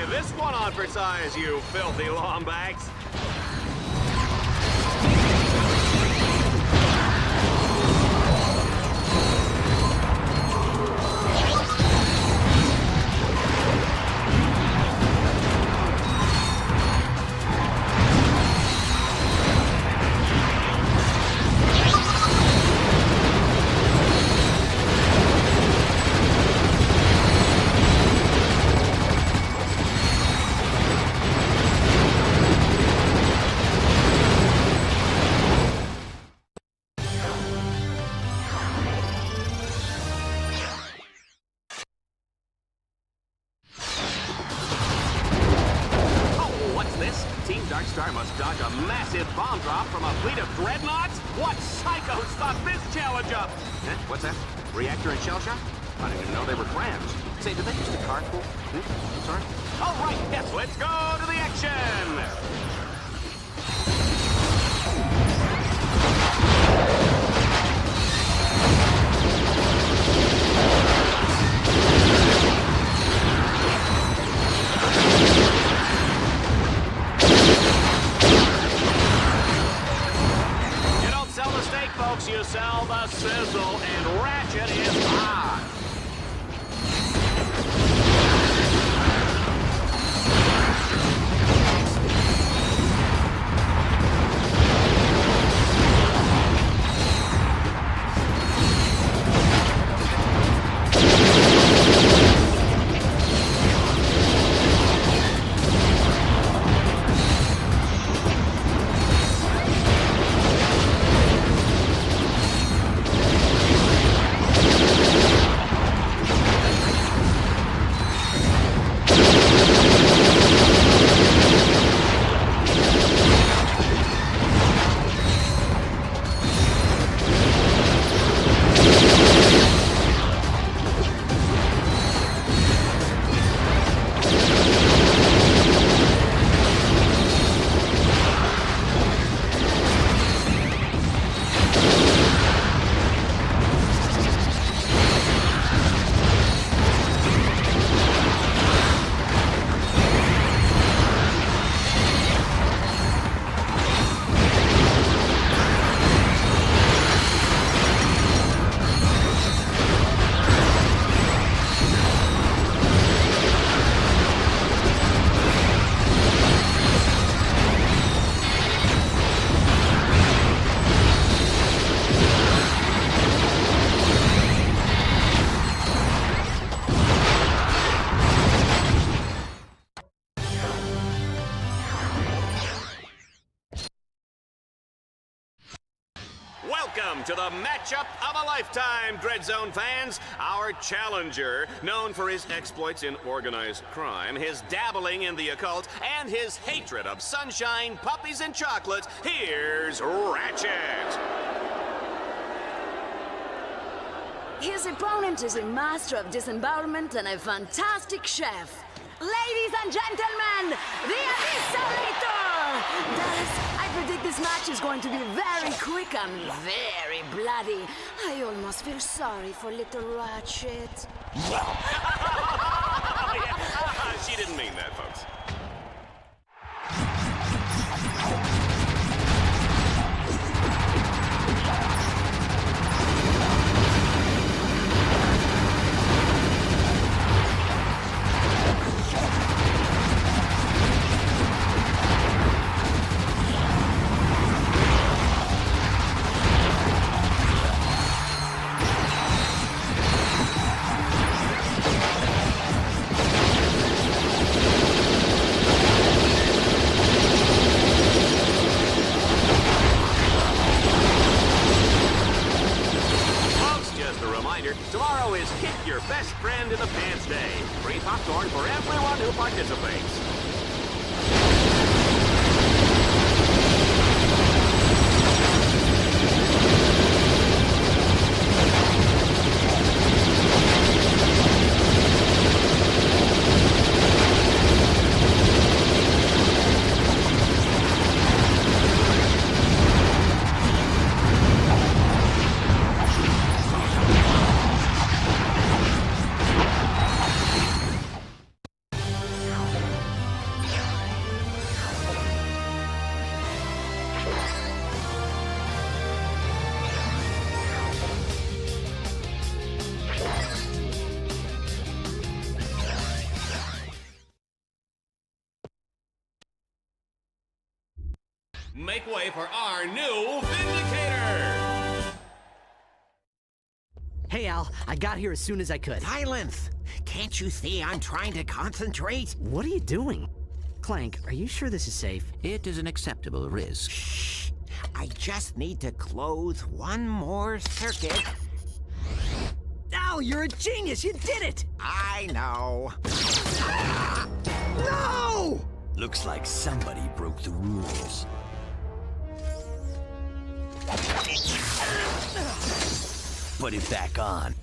This one on for size, you filthy lombags. Darkstar must dodge a massive bomb drop from a fleet of dreadnoughts? What psychos thought this challenge up? What's that? Reactor and shell shock? I didn't even know they were friends. Say, did they use the carpool? Sorry? All right, yes, let's go to the action! Folks, you sell the sizzle, and Ratchet is hot. Welcome to the matchup of a lifetime, Dread Zone fans. Our challenger, known for his exploits in organized crime, his dabbling in the occult, and his hatred of sunshine, puppies, and chocolate, here's Ratchet. His opponent is a master of disembowelment and a fantastic chef. Ladies and gentlemen, the Abyssolator! Dallas, I predict this match is going to be very quick and very bloody. I almost feel sorry for little Ratchet. She didn't mean that, folks. Tomorrow is Kick Your Best Friend in the Pants Day. Free popcorn for everyone who participates. Make way for our new Vindicator! Hey, Al, I got here as soon as I could. Silence! Can't you see I'm trying to concentrate? What are you doing? Clank, are you sure this is safe? It is an acceptable risk. Shh! I just need to close one more circuit. Al, you're a genius! You did it! I know. No! Looks like somebody broke the rules. Put it back on.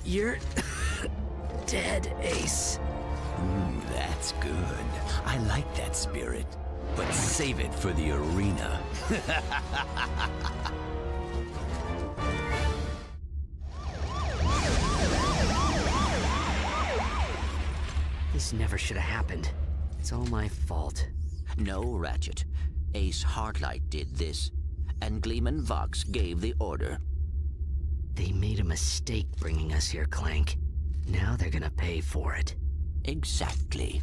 You're dead, Ace. Ooh, that's good. I like that spirit. But save it for the arena. This never should have happened. It's all my fault. No, Ratchet. Ace Heartlight did this, and Gleeman Vox gave the order. They made a mistake bringing us here, Clank. Now they're gonna pay for it. Exactly.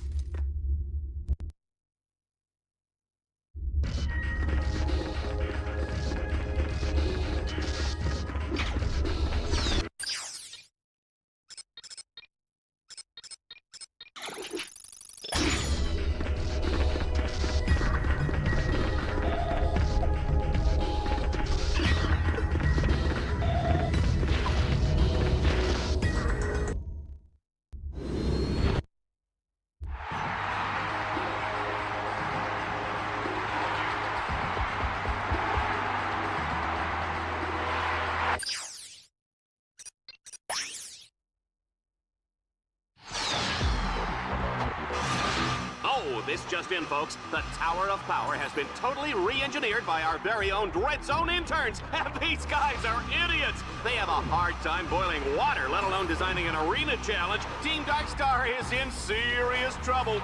This just in, folks. The Tower of Power has been totally re-engineered by our very own Dread Zone interns. And these guys are idiots. They have a hard time boiling water, let alone designing an arena challenge. Team Darkstar is in serious trouble.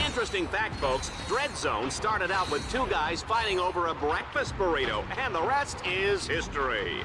Interesting fact, folks, Dread Zone started out with two guys fighting over a breakfast burrito, and the rest is history.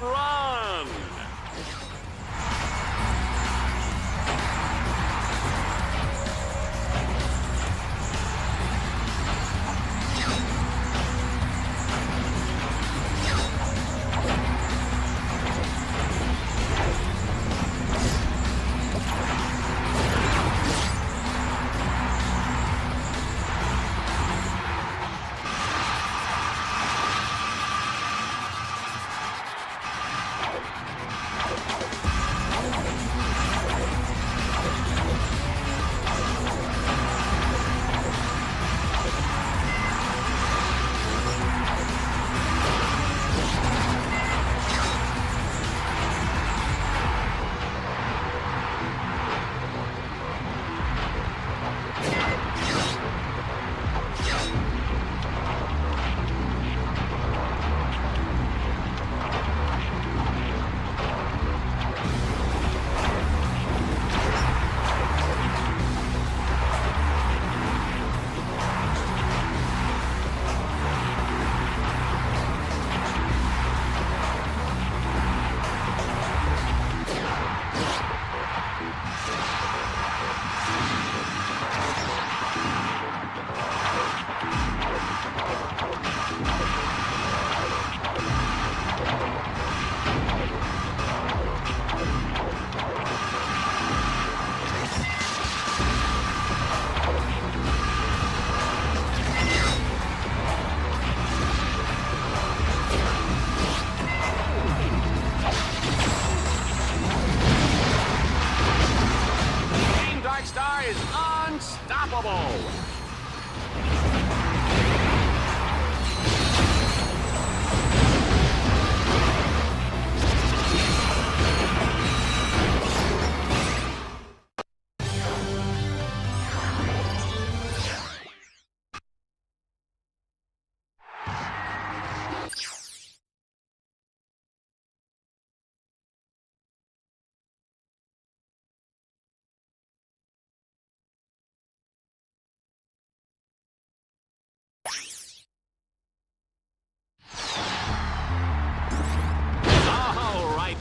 not run! Is unstoppable!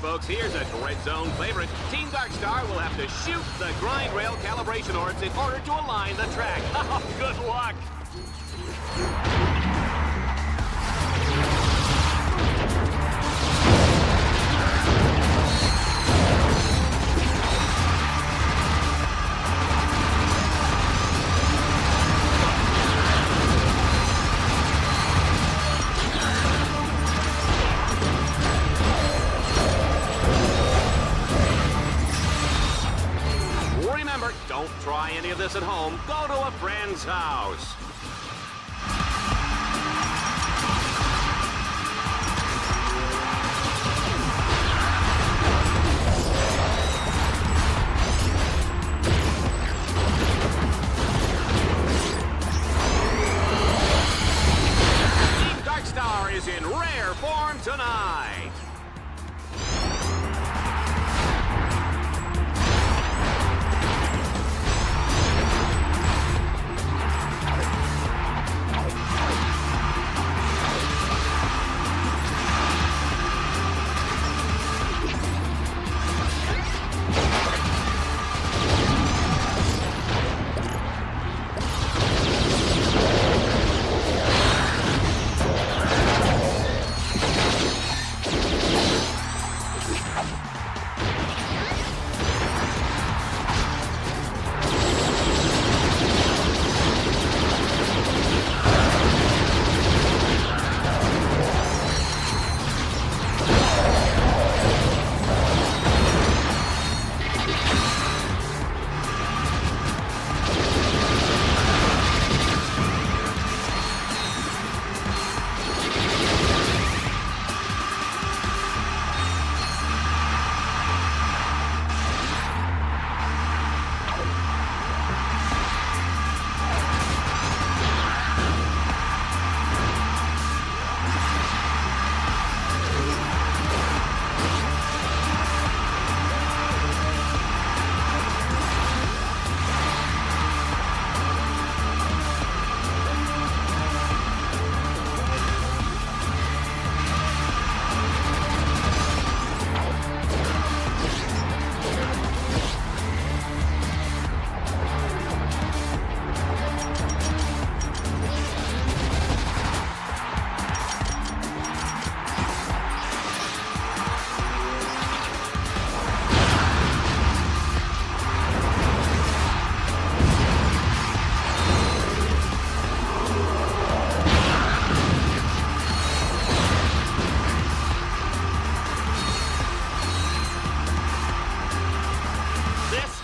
Folks, here's a Red Zone favorite. Team Darkstar will have to shoot the grind rail calibration orbs in order to align the track. Oh, good luck! Don't try any of this at home. Go to a friend's house. Team Darkstar is in rare form tonight.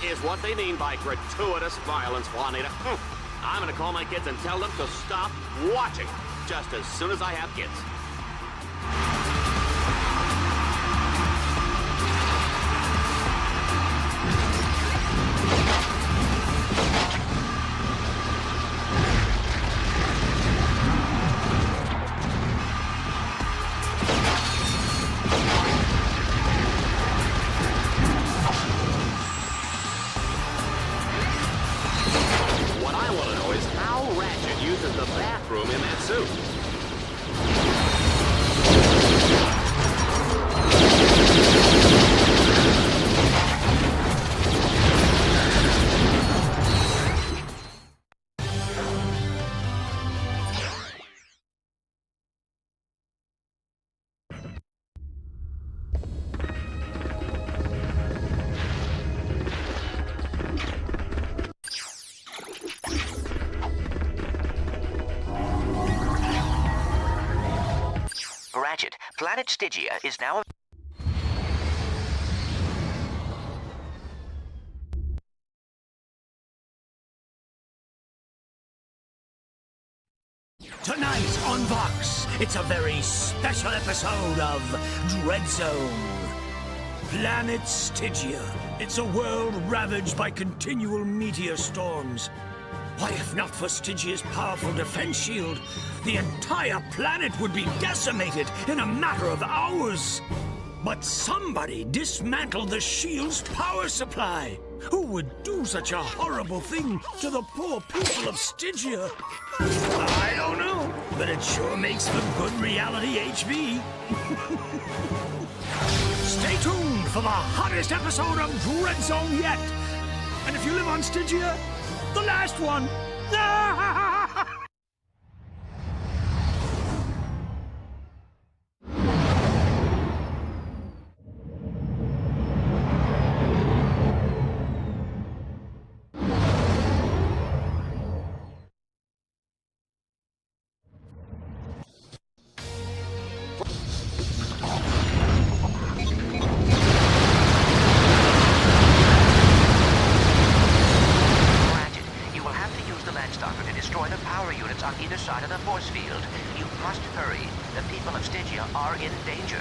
is what they mean by gratuitous violence, Juanita. I'm gonna call my kids and tell them to stop watching just as soon as I have kids. What I want to know is how Ratchet uses the bathroom in that suit. Ratchet, planet Stygia is now... Tonight on Vox, it's a very special episode of Dread Zone. Planet Stygia. It's a world ravaged by continual meteor storms. Why, if not for Stygia's powerful defense shield, the entire planet would be decimated in a matter of hours. But somebody dismantled the shield's power supply. Who would do such a horrible thing to the poor people of Stygia? I don't know, but it sure makes for good reality HV. Stay tuned for the hottest episode of Dread Zone yet. And if you live on Stygia, the last one. On either side of the force field. You must hurry. The people of Stygia are in danger.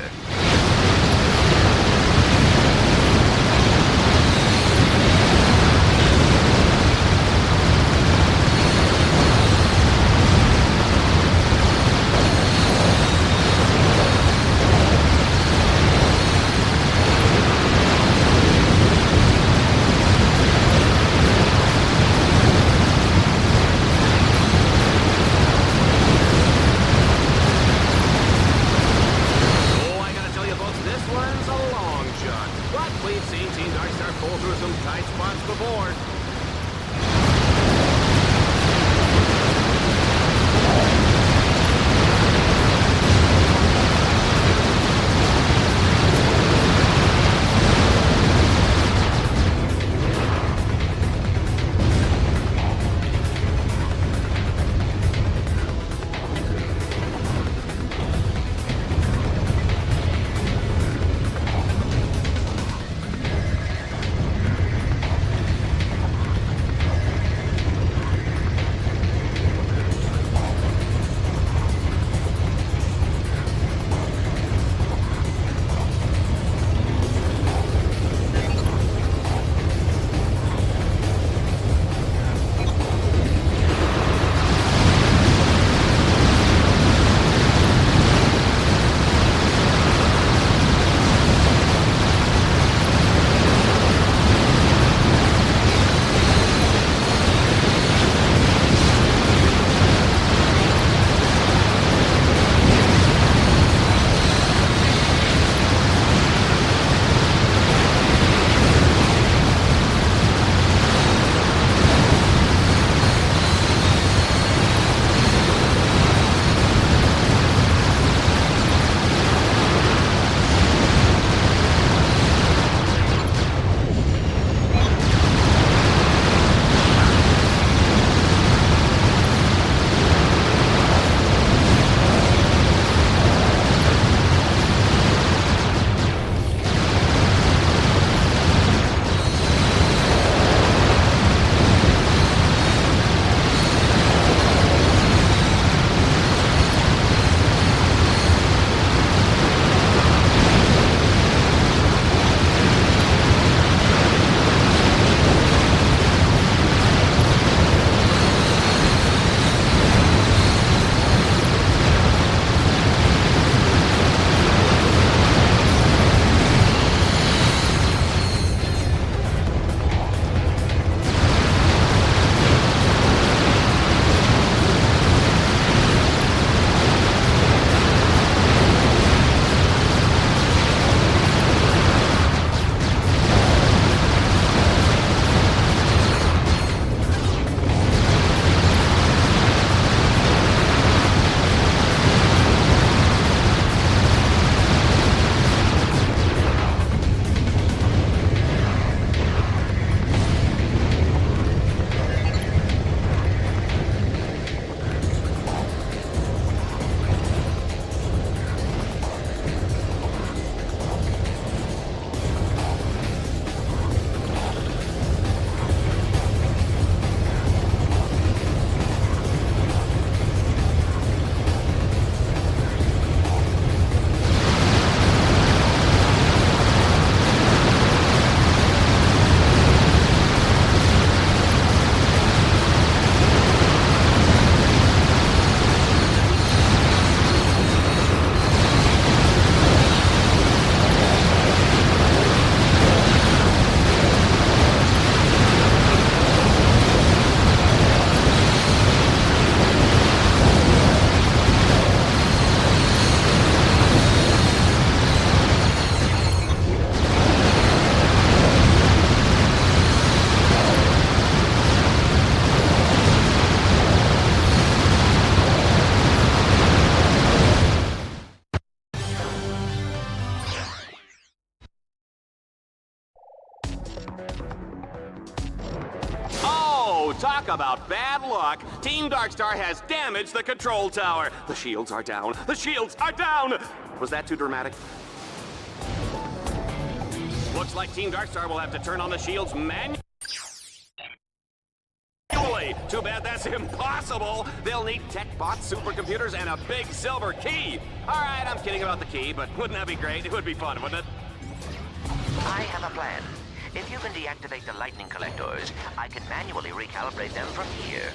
talk about bad luck. Team Darkstar has damaged the control tower. The shields are down. The shields are down! Was that too dramatic? Looks like Team Darkstar will have to turn on the shields manually. Too bad that's impossible. They'll need tech bots, supercomputers, and a big silver key. All right, I'm kidding about the key, but wouldn't that be great? It would be fun, wouldn't it? I have a plan. If you can deactivate the lightning collectors, I can manually recalibrate them from here.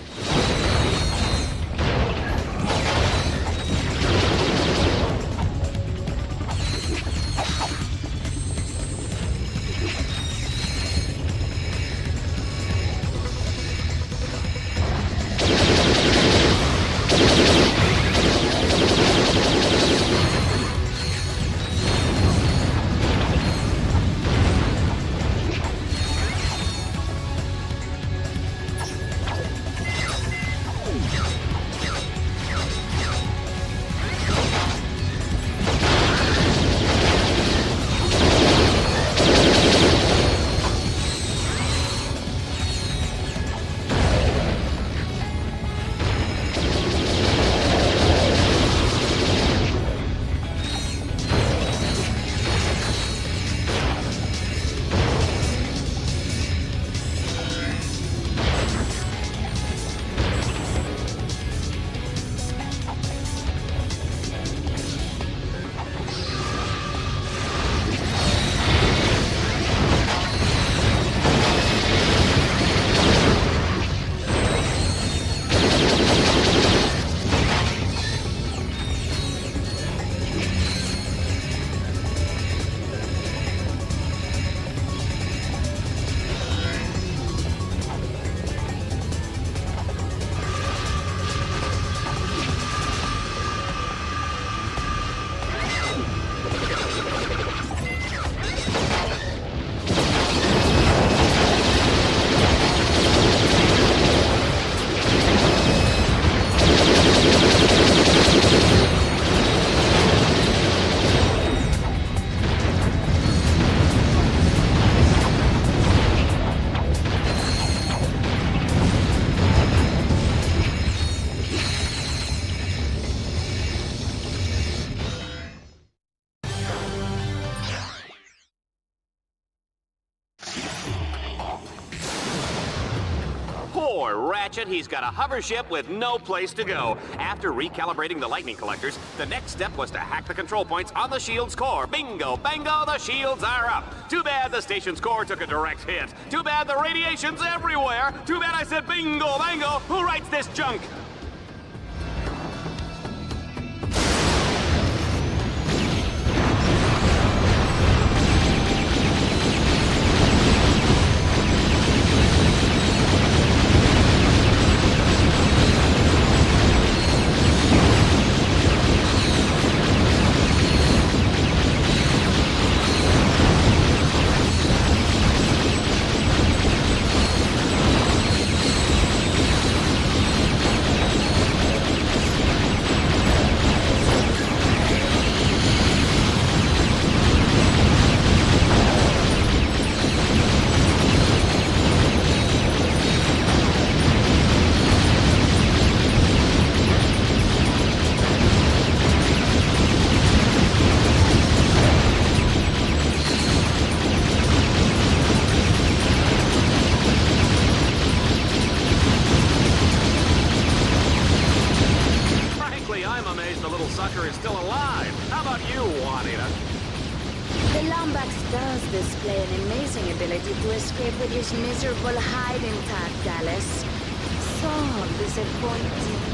Poor Ratchet, he's got a hover ship with no place to go. After recalibrating the lightning collectors, the next step was to hack the control points on the shield's core. Bingo, bango, the shields are up. Too bad the station's core took a direct hit. Too bad the radiation's everywhere. Too bad I said bingo, bango. Who writes this junk? Display an amazing ability to escape with his miserable hide intact, Dallas. So disappointing.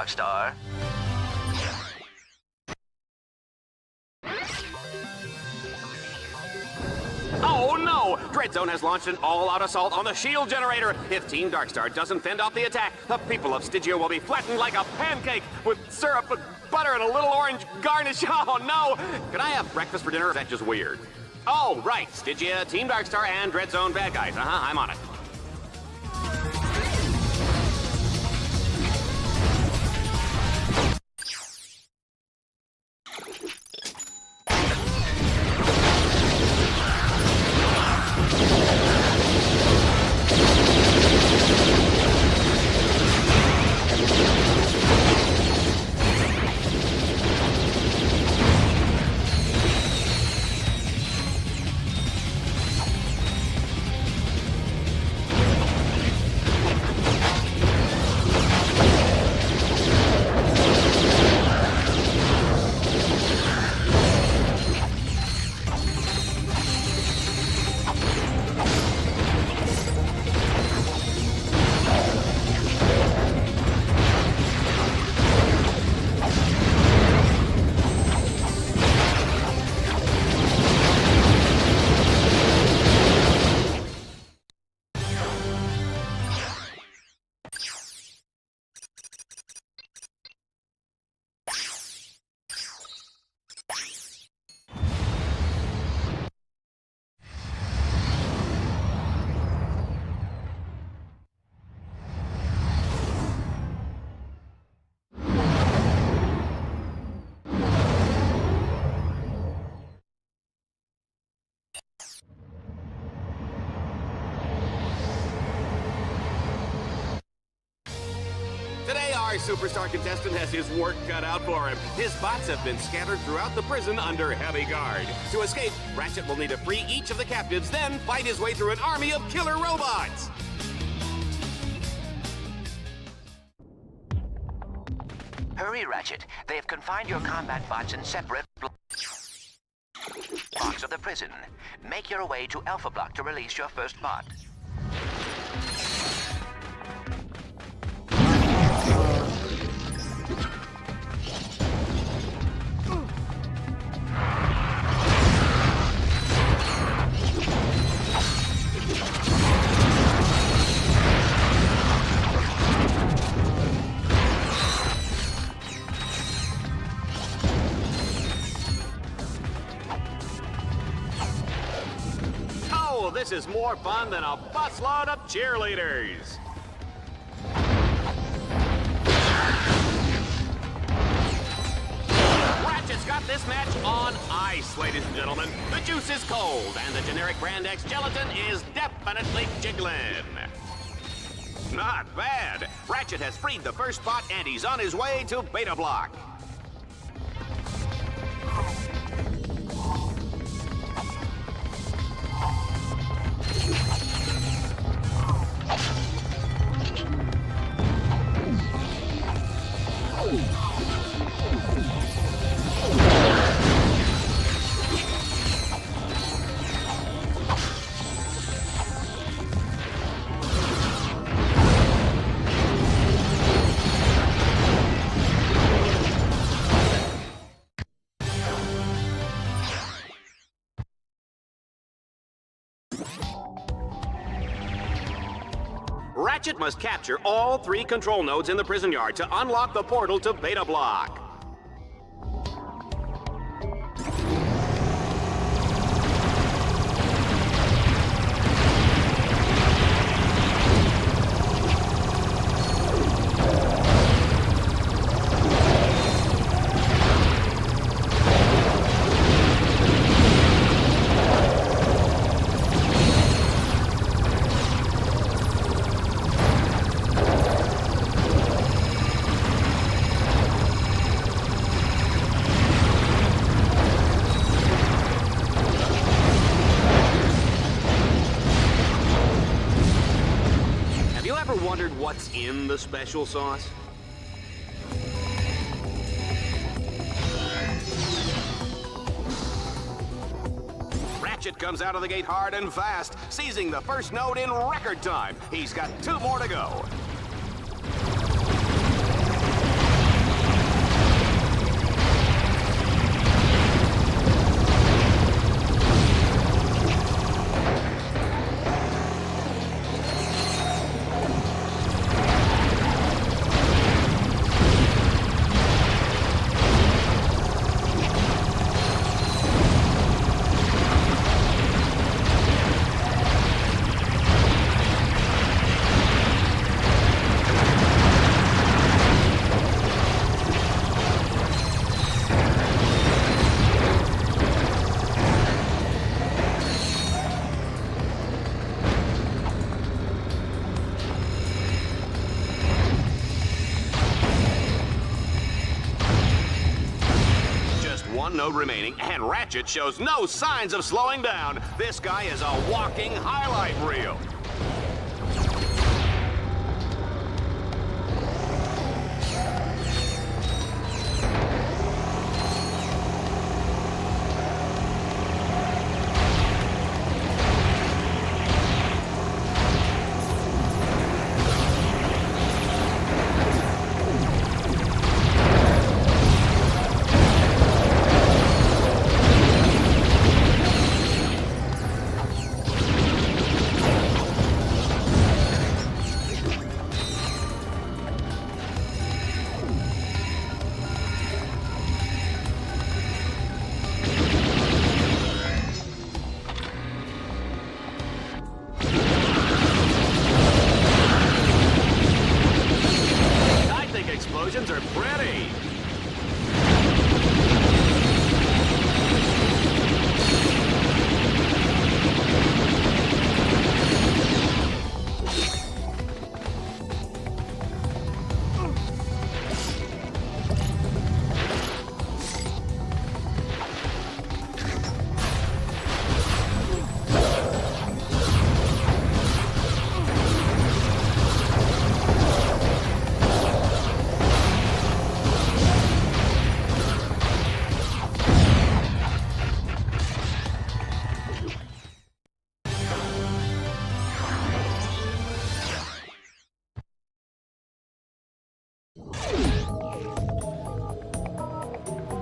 Darkstar. Oh no! Dreadzone has launched an all-out assault on the shield generator. If Team Darkstar doesn't fend off the attack, the people of Stygia will be flattened like a pancake with syrup, butter, and a little orange garnish. Oh no! Can I have breakfast for dinner, or is that just weird? Oh, right. Stygia, Team Darkstar, and Dreadzone bad guys. I'm on it. Our superstar contestant has his work cut out for him. His bots have been scattered throughout the prison under heavy guard. To escape, Ratchet will need to free each of the captives, then fight his way through an army of killer robots. Hurry, Ratchet. They have confined your combat bots in separate blocks of the prison. Make your way to Alpha Block to release your first bot. This is more fun than a busload of cheerleaders. Ratchet's got this match on ice, ladies and gentlemen. The juice is cold, and the generic Brand X gelatin is definitely jiggling. Not bad. Ratchet has freed the first bot, and he's on his way to Beta Block. Ratchet must capture all 3 control nodes in the prison yard to unlock the portal to Beta Block. What's in the special sauce? Ratchet comes out of the gate hard and fast, seizing the first node in record time. He's got 2 more to go. one node remaining, and Ratchet shows no signs of slowing down. This guy is a walking highlight reel. Explosions are pretty.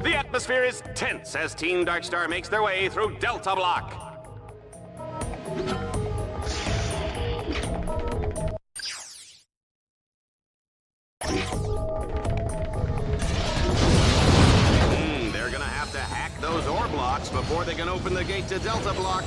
The atmosphere is tense as Team Darkstar makes their way through Delta Block. They're gonna have to hack those ore blocks before they can open the gate to Delta Block.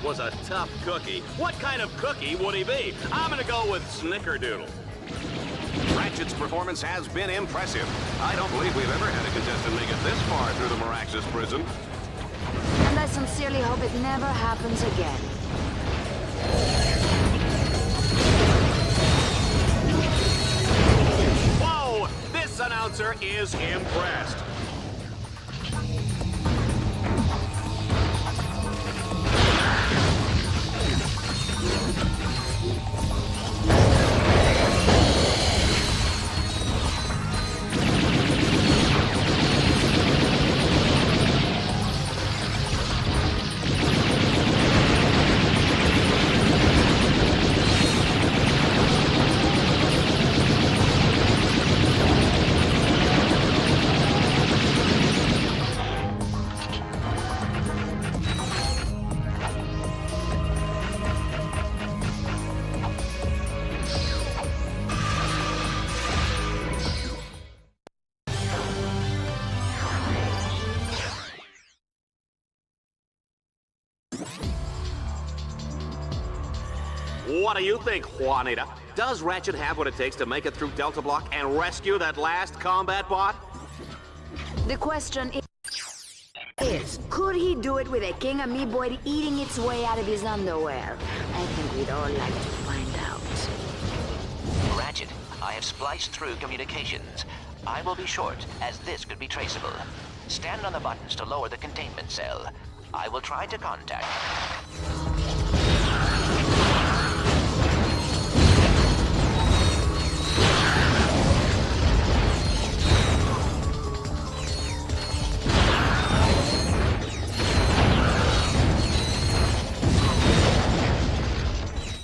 Was a tough cookie. What kind of cookie would he be? I'm gonna go with Snickerdoodle. Ratchet's performance has been impressive. I don't believe we've ever had a contestant make it this far through the Miraxis prison. And I sincerely hope it never happens again. Whoa! This announcer is impressed. What do you think, Juanita? Does Ratchet have what it takes to make it through Delta Block and rescue that last combat bot? The question is, could he do it with a King Amoeboid eating its way out of his underwear? I think we'd all like to find out. Ratchet, I have spliced through communications. I will be short, as this could be traceable. Stand on the buttons to lower the containment cell. I will try to contact.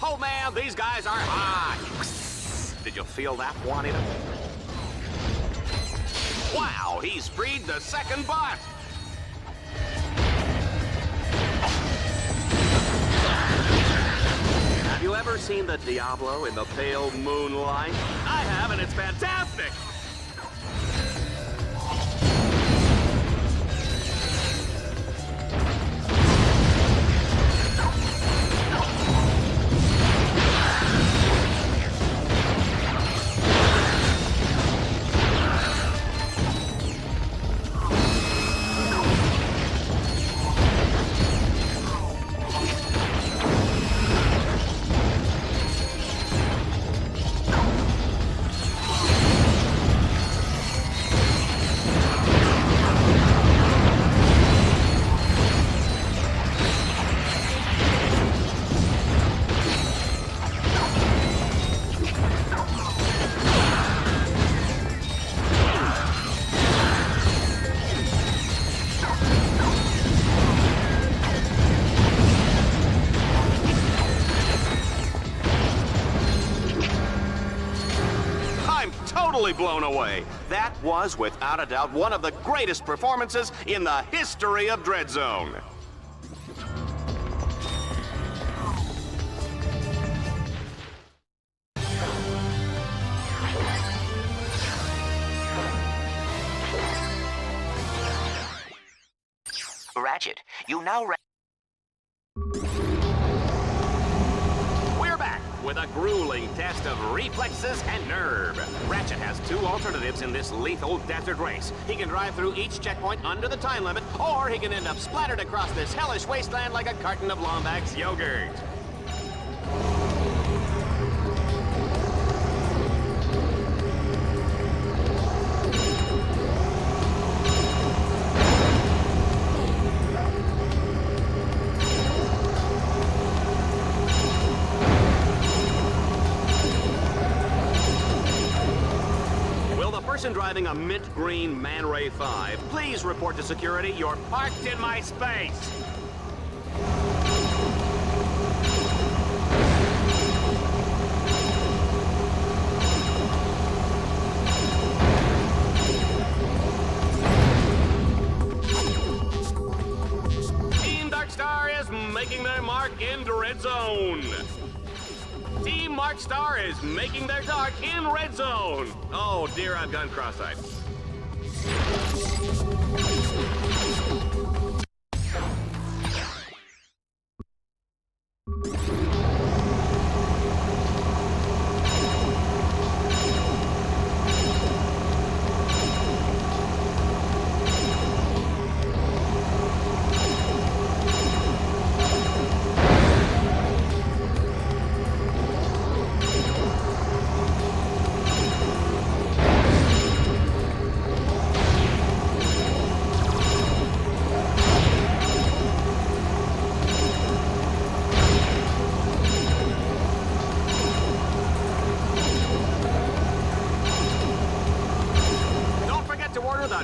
Oh man, these guys are hot! Did you feel that, Juanita? Wow, he's freed the second bot! Have you ever seen the Diablo in the pale moonlight? I have, and it's fantastic! totally blown away. That was, without a doubt, one of the greatest performances in the history of Dread Zone. Ratchet, you now We're back with a grueling test of reflexes and nerve. Ratchet has two alternatives in this lethal desert race. He can drive through each checkpoint under the time limit, or he can end up splattered across this hellish wasteland like a carton of Lombak's yogurt. Person driving a mint green Man Ray 5, please report to security. You're parked in my space. Team Darkstar is making their mark in Red Zone. Team Markstar is making their mark in Red Zone. Oh dear, I've gone cross-eyed.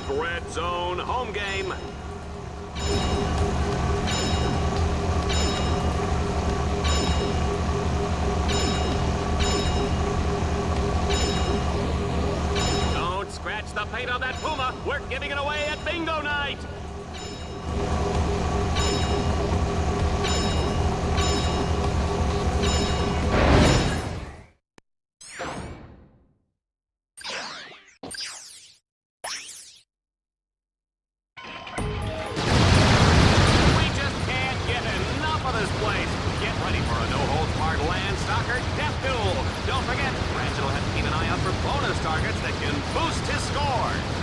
The Red Zone home game. Don't scratch the paint on that Puma. We're giving it away at bingo night. Targets that can boost his score.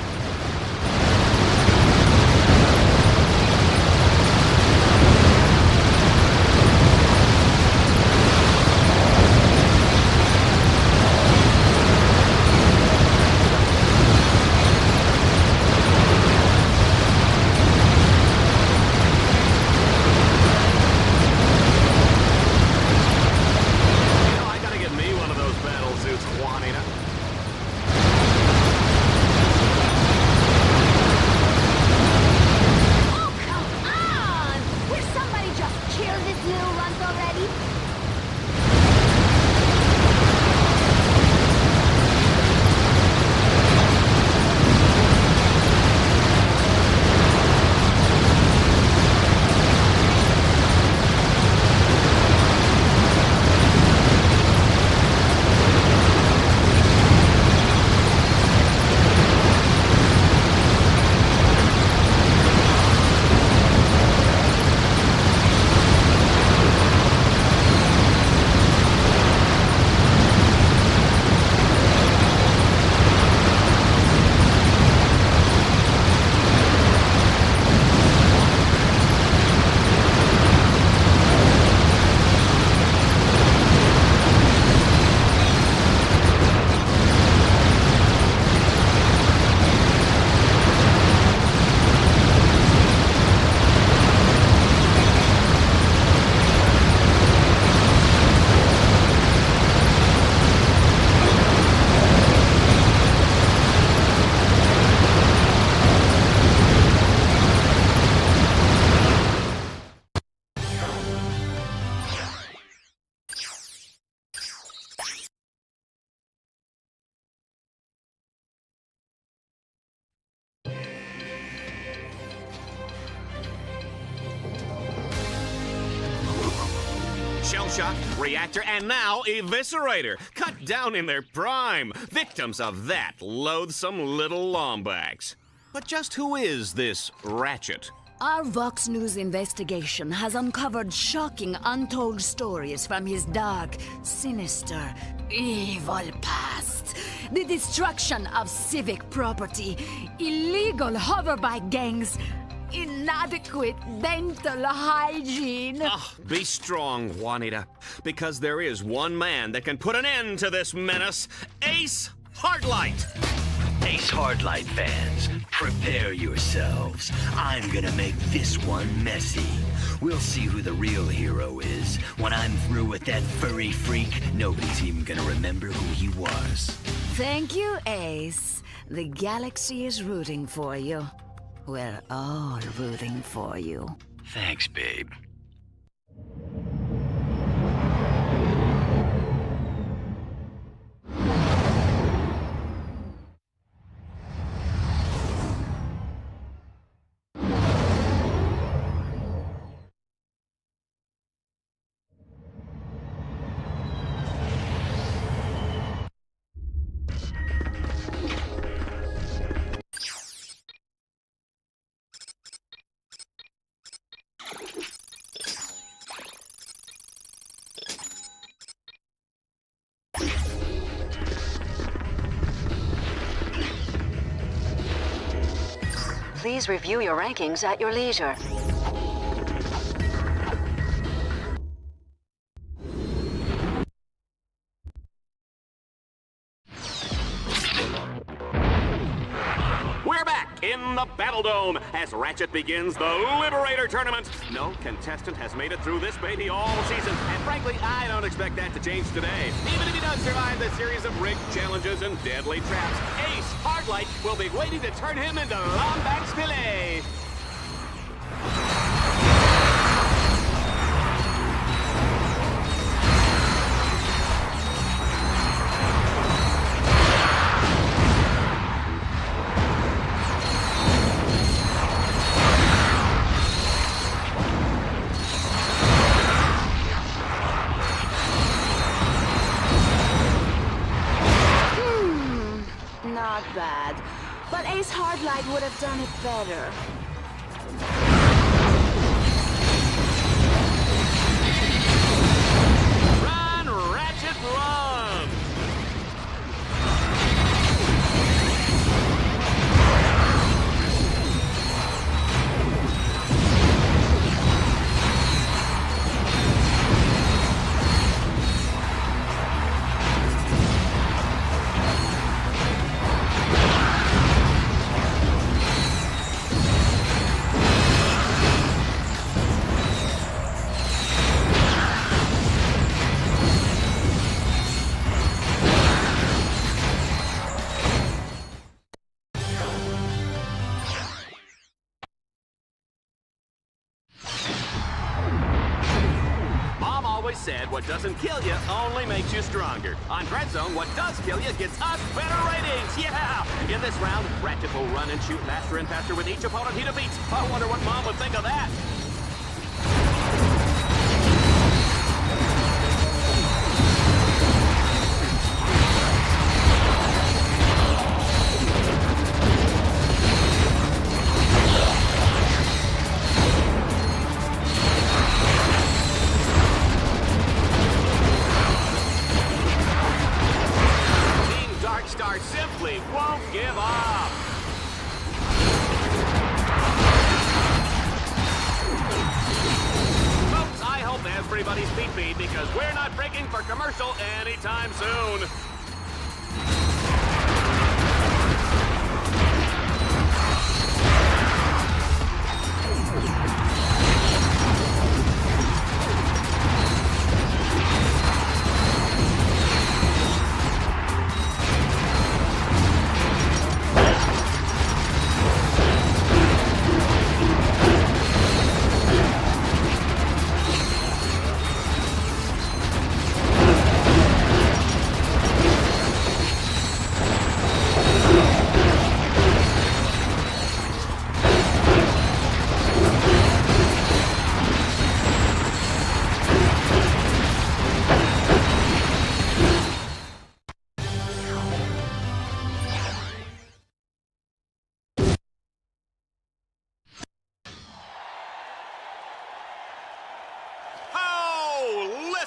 Shell Shock, Reactor, and now Eviscerator, cut down in their prime, victims of that loathsome little Lombax. But just who is this Ratchet? Our Vox News investigation has uncovered shocking, untold stories from his dark, sinister, evil past. The destruction of civic property, illegal hoverbike gangs, inadequate dental hygiene. Be strong, Juanita, because there is one man that can put an end to this menace, Ace Hardlight. Ace Hardlight fans, prepare yourselves. I'm gonna make this one messy. We'll see who the real hero is. When I'm through with that furry freak, nobody's even gonna remember who he was. Thank you, Ace. The galaxy is rooting for you. We're all rooting for you. Thanks, babe. Please review your rankings at your leisure. We're back in the Battle Dome as Ratchet begins the Liberator Tournament. No contestant has made it through this baby all season, and frankly, I don't expect that to change today. Even if he does survive this series of rigged challenges and deadly traps, Ace Hardlight will be waiting to turn him into Lombax filet. Not bad. But Ace Hardlight would have done it better. Run, Ratchet, run! Said what doesn't kill you only makes you stronger. On Dread Zone, what does kill you gets us better ratings. Yeah! In this round, Ratchet will run and shoot faster and faster with each opponent he defeats. I wonder what Mom would think of that. Simply won't give up. Folks, I hope everybody's beat because we're not breaking for commercial anytime soon.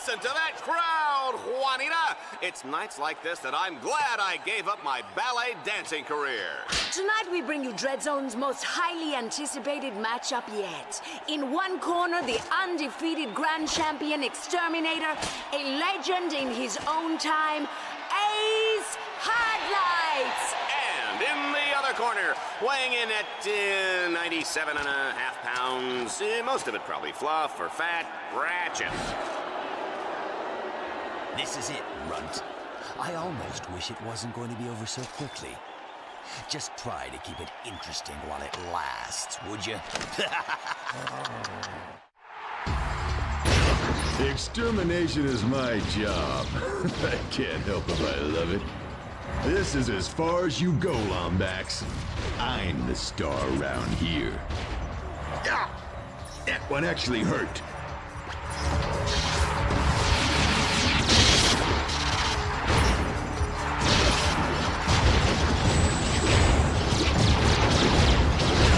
Listen to that crowd, Juanita! It's nights like this that I'm glad I gave up my ballet dancing career. Tonight we bring you Dreadzone's most highly anticipated matchup yet. In one corner, the undefeated Grand Champion Exterminator, a legend in his own time, Ace Headlights! And in the other corner, weighing in at 97 and a half pounds, most of it probably fluff or fat, Ratchet. This is it, Runt. I almost wish it wasn't going to be over so quickly. Just try to keep it interesting while it lasts, would you? Extermination is my job. I can't help if I love it. This is as far as you go, Lombax. I'm the star around here. Ah! That one actually hurt.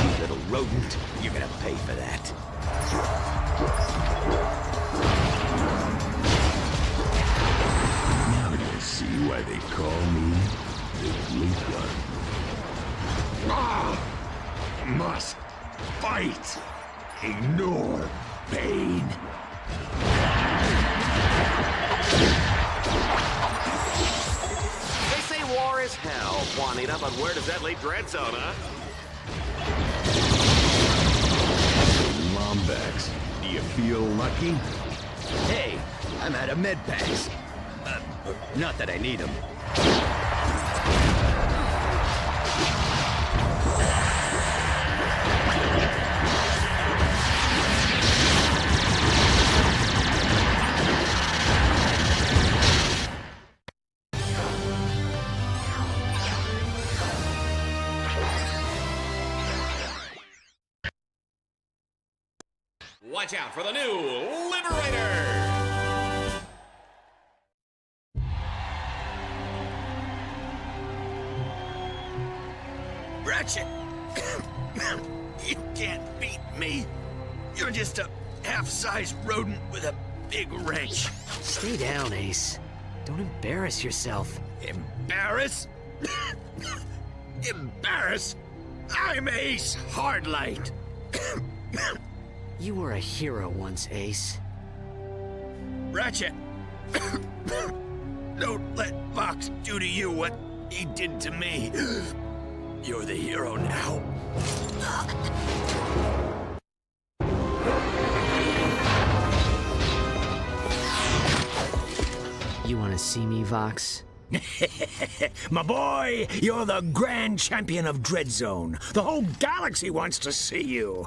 You little rodent, you're gonna pay for that. Now you'll see why they call me the Blue One. Ah! Must fight! Ignore pain! They say war is hell, Juanita, but where does that leave Dreadzone, huh? Lombax, do you feel lucky? Hey, I'm out of med packs. Not that I need them. Watch out for the new Liberator! Ratchet! You can't beat me. You're just a half-sized rodent with a big wrench. Stay down, Ace. Don't embarrass yourself. Embarrass? Embarrass? I'm Ace Hardlight. You were a hero once, Ace. Ratchet! Don't let Fox do to you what he did to me. You're the hero now. You want to see me, Vox? My boy, you're the grand champion of Dreadzone. The whole galaxy wants to see you.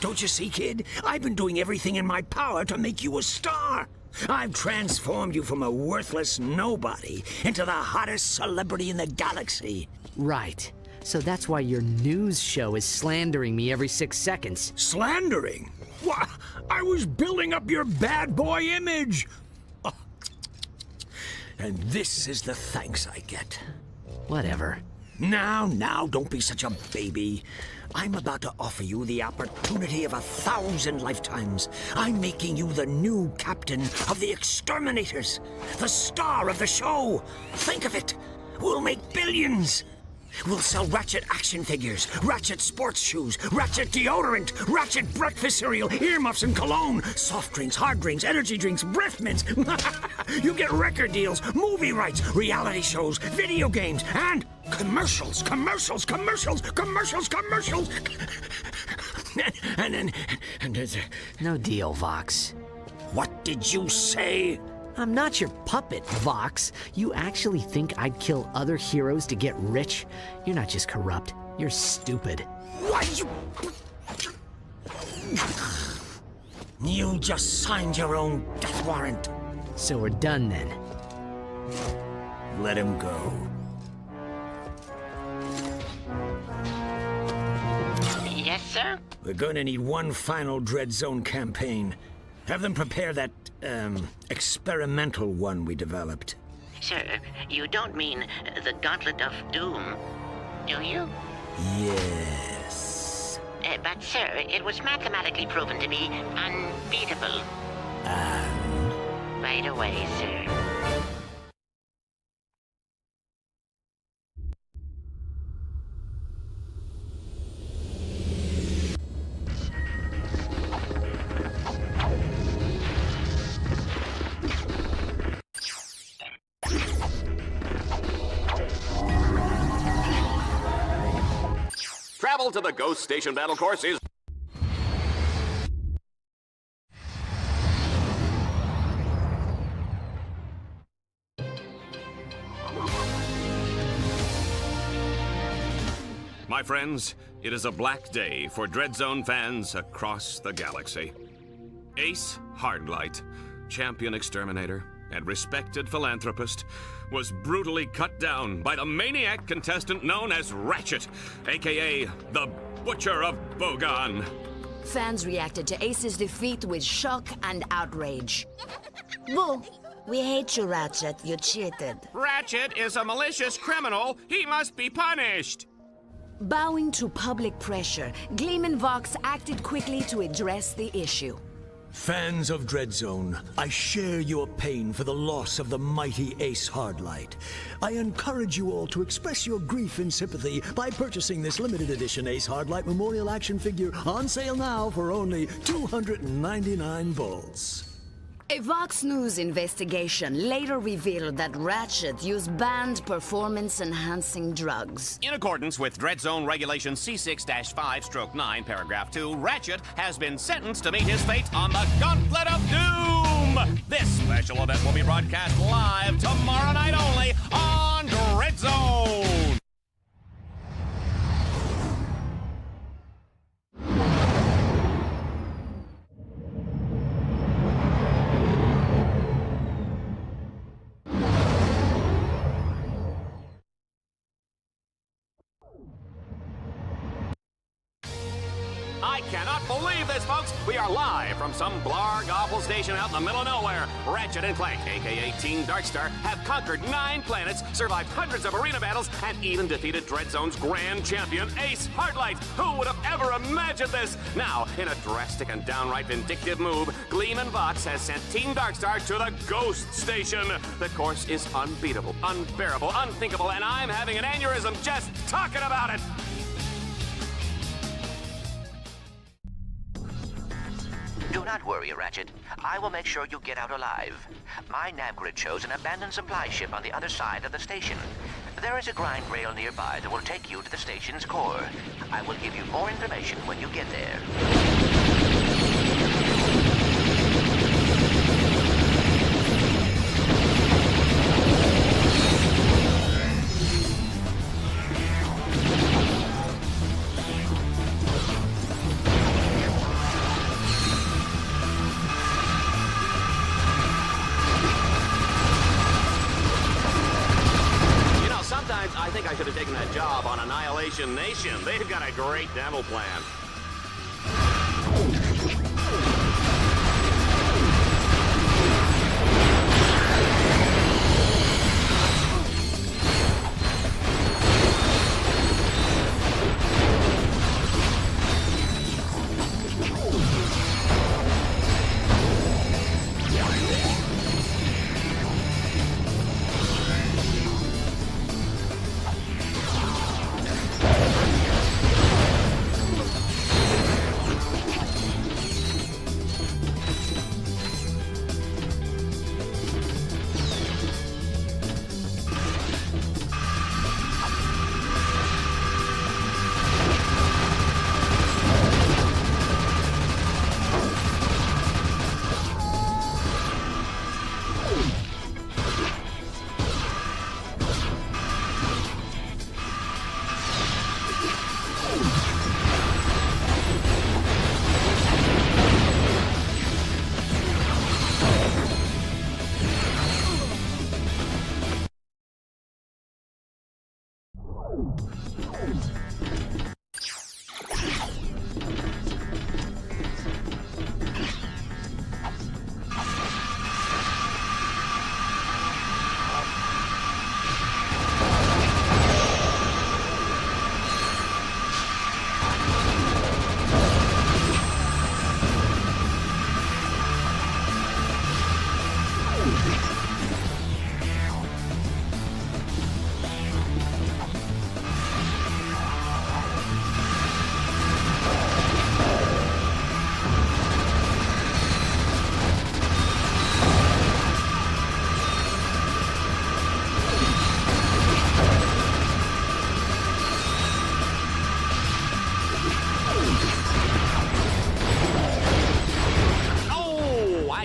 Don't you see, kid? I've been doing everything in my power to make you a star. I've transformed you from a worthless nobody into the hottest celebrity in the galaxy. Right. So that's why your news show is slandering me every 6 seconds. Slandering? Why, I was building up your bad boy image. Oh. And this is the thanks I get. Whatever. Now, don't be such a baby. I'm about to offer you the opportunity of 1,000 lifetimes. I'm making you the new captain of the Exterminators, the star of the show. Think of it. We'll make billions. We'll sell Ratchet action figures, Ratchet sports shoes, Ratchet deodorant, Ratchet breakfast cereal, earmuffs and cologne, soft drinks, hard drinks, energy drinks, breath mints. You get record deals, movie rights, reality shows, video games, and commercials. And No deal, Vox. What did you say? I'm not your puppet, Vox. You actually think I'd kill other heroes to get rich? You're not just corrupt, you're stupid. What? You just signed your own death warrant. So we're done then. Let him go. Yes, sir? We're going to need one final Dreadzone campaign. Have them prepare that, experimental one we developed. Sir, you don't mean the Gauntlet of Doom, do you? Yes. But, sir, it was mathematically proven to be unbeatable. right away, sir. Travel to the Ghost Station battle course is... My friends, it is a black day for Dreadzone fans across the galaxy. Ace Hardlight, champion exterminator and respected philanthropist, was brutally cut down by the maniac contestant known as Ratchet, aka the Butcher of Bogan. Fans reacted to Ace's defeat with shock and outrage. Boo! We hate you, Ratchet. You cheated. Ratchet is a malicious criminal. He must be punished. Bowing to public pressure, Gleam and Vox acted quickly to address the issue. Fans of Dreadzone, I share your pain for the loss of the mighty Ace Hardlight. I encourage you all to express your grief and sympathy by purchasing this limited edition Ace Hardlight Memorial Action Figure on sale now for only 299 volts. A Vox News investigation later revealed that Ratchet used banned performance-enhancing drugs. In accordance with Dreadzone Regulation C6-5/9, Paragraph 2, Ratchet has been sentenced to meet his fate on the Gauntlet of Doom! This special event will be broadcast live tomorrow night only on Dreadzone! I cannot believe this, folks! We are live from some blarg awful station out in the middle of nowhere. Ratchet and Clank, aka Team Darkstar, have conquered 9 planets, survived hundreds of arena battles, and even defeated Dreadzone's grand champion, Ace Hardlight. Who would have ever imagined this? Now, in a drastic and downright vindictive move, Gleam and Vox has sent Team Darkstar to the Ghost Station. The course is unbeatable, unbearable, unthinkable, and I'm having an aneurysm just talking about it! Do not worry, Ratchet. I will make sure you get out alive. My nav grid shows an abandoned supply ship on the other side of the station. There is a grind rail nearby that will take you to the station's core. I will give you more information when you get there. I think I should have taken that job on Annihilation Nation. They've got a great demo plan.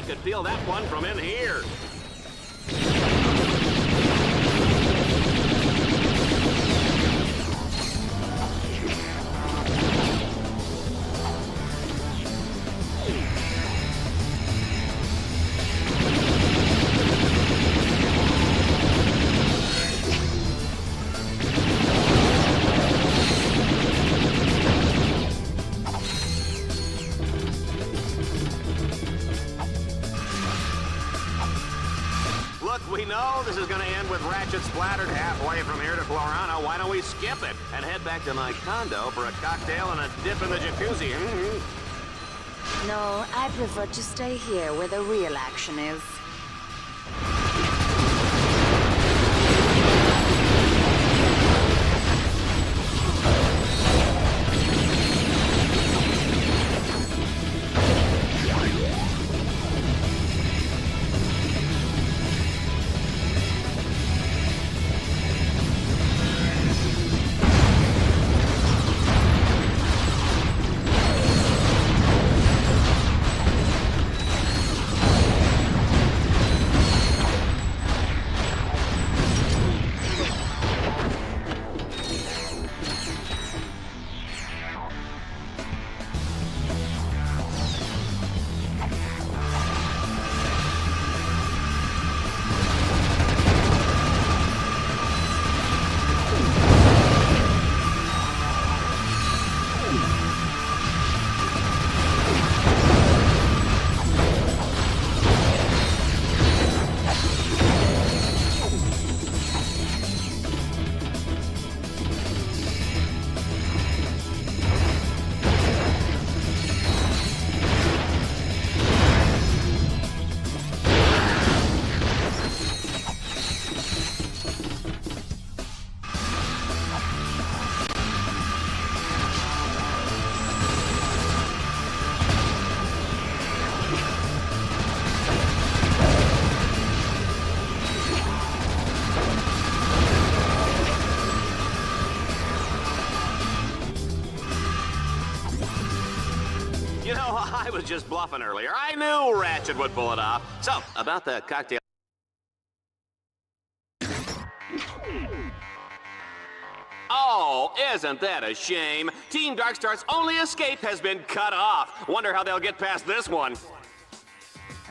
could feel that one from in here. We know this is going to end with Ratchet splattered halfway from here to Florano. Why don't we skip it and head back to my condo for a cocktail and a dip in the jacuzzi? No, I prefer to stay here where the real action is. You know, I was just bluffing earlier. I knew Ratchet would pull it off. So, about the cocktail... Oh, isn't that a shame? Team Darkstar's only escape has been cut off. Wonder how they'll get past this one.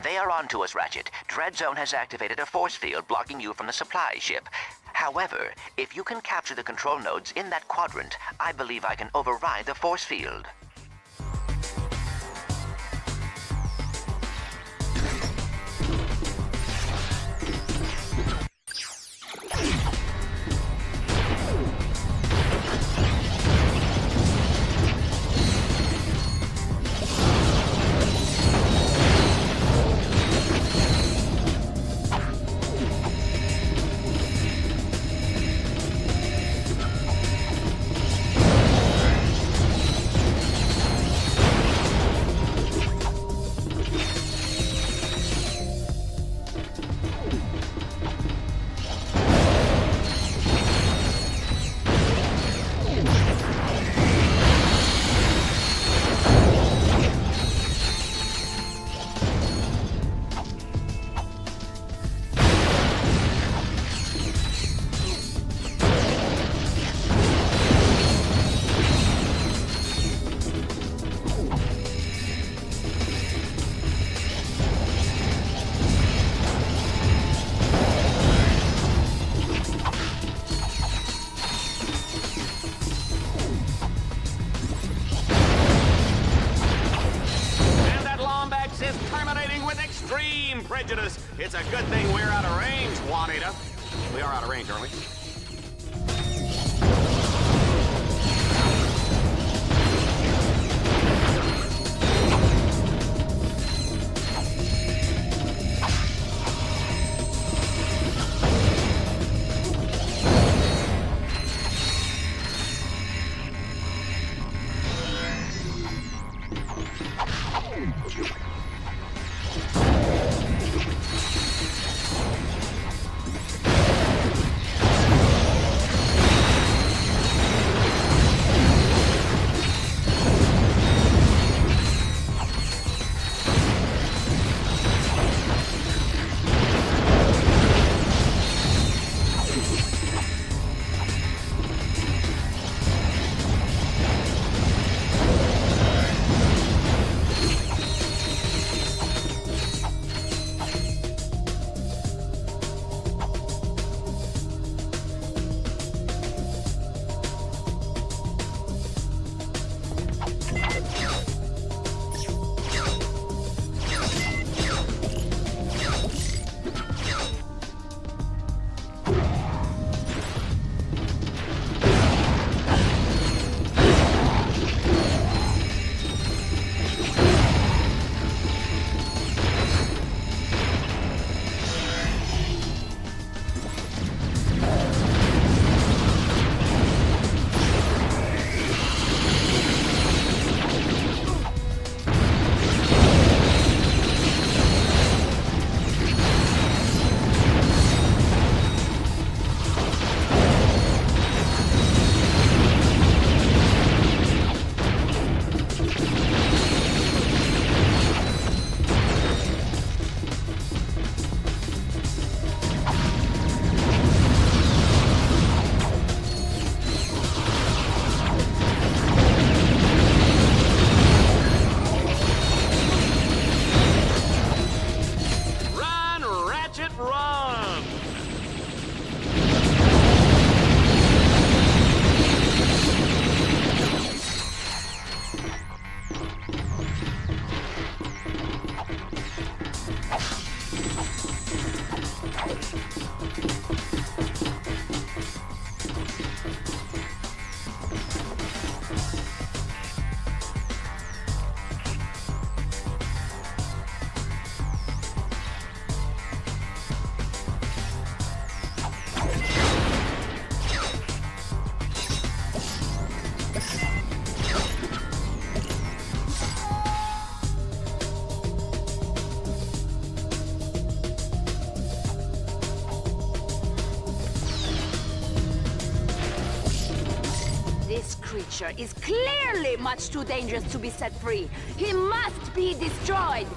They are on to us, Ratchet. Dread Zone has activated a force field blocking you from the supply ship. However, if you can capture the control nodes in that quadrant, I believe I can override the force field. Prejudice. It's a good thing we're out of range, Juanita. We are out of range, aren't we? creature is clearly much too dangerous to be set free. He must be destroyed.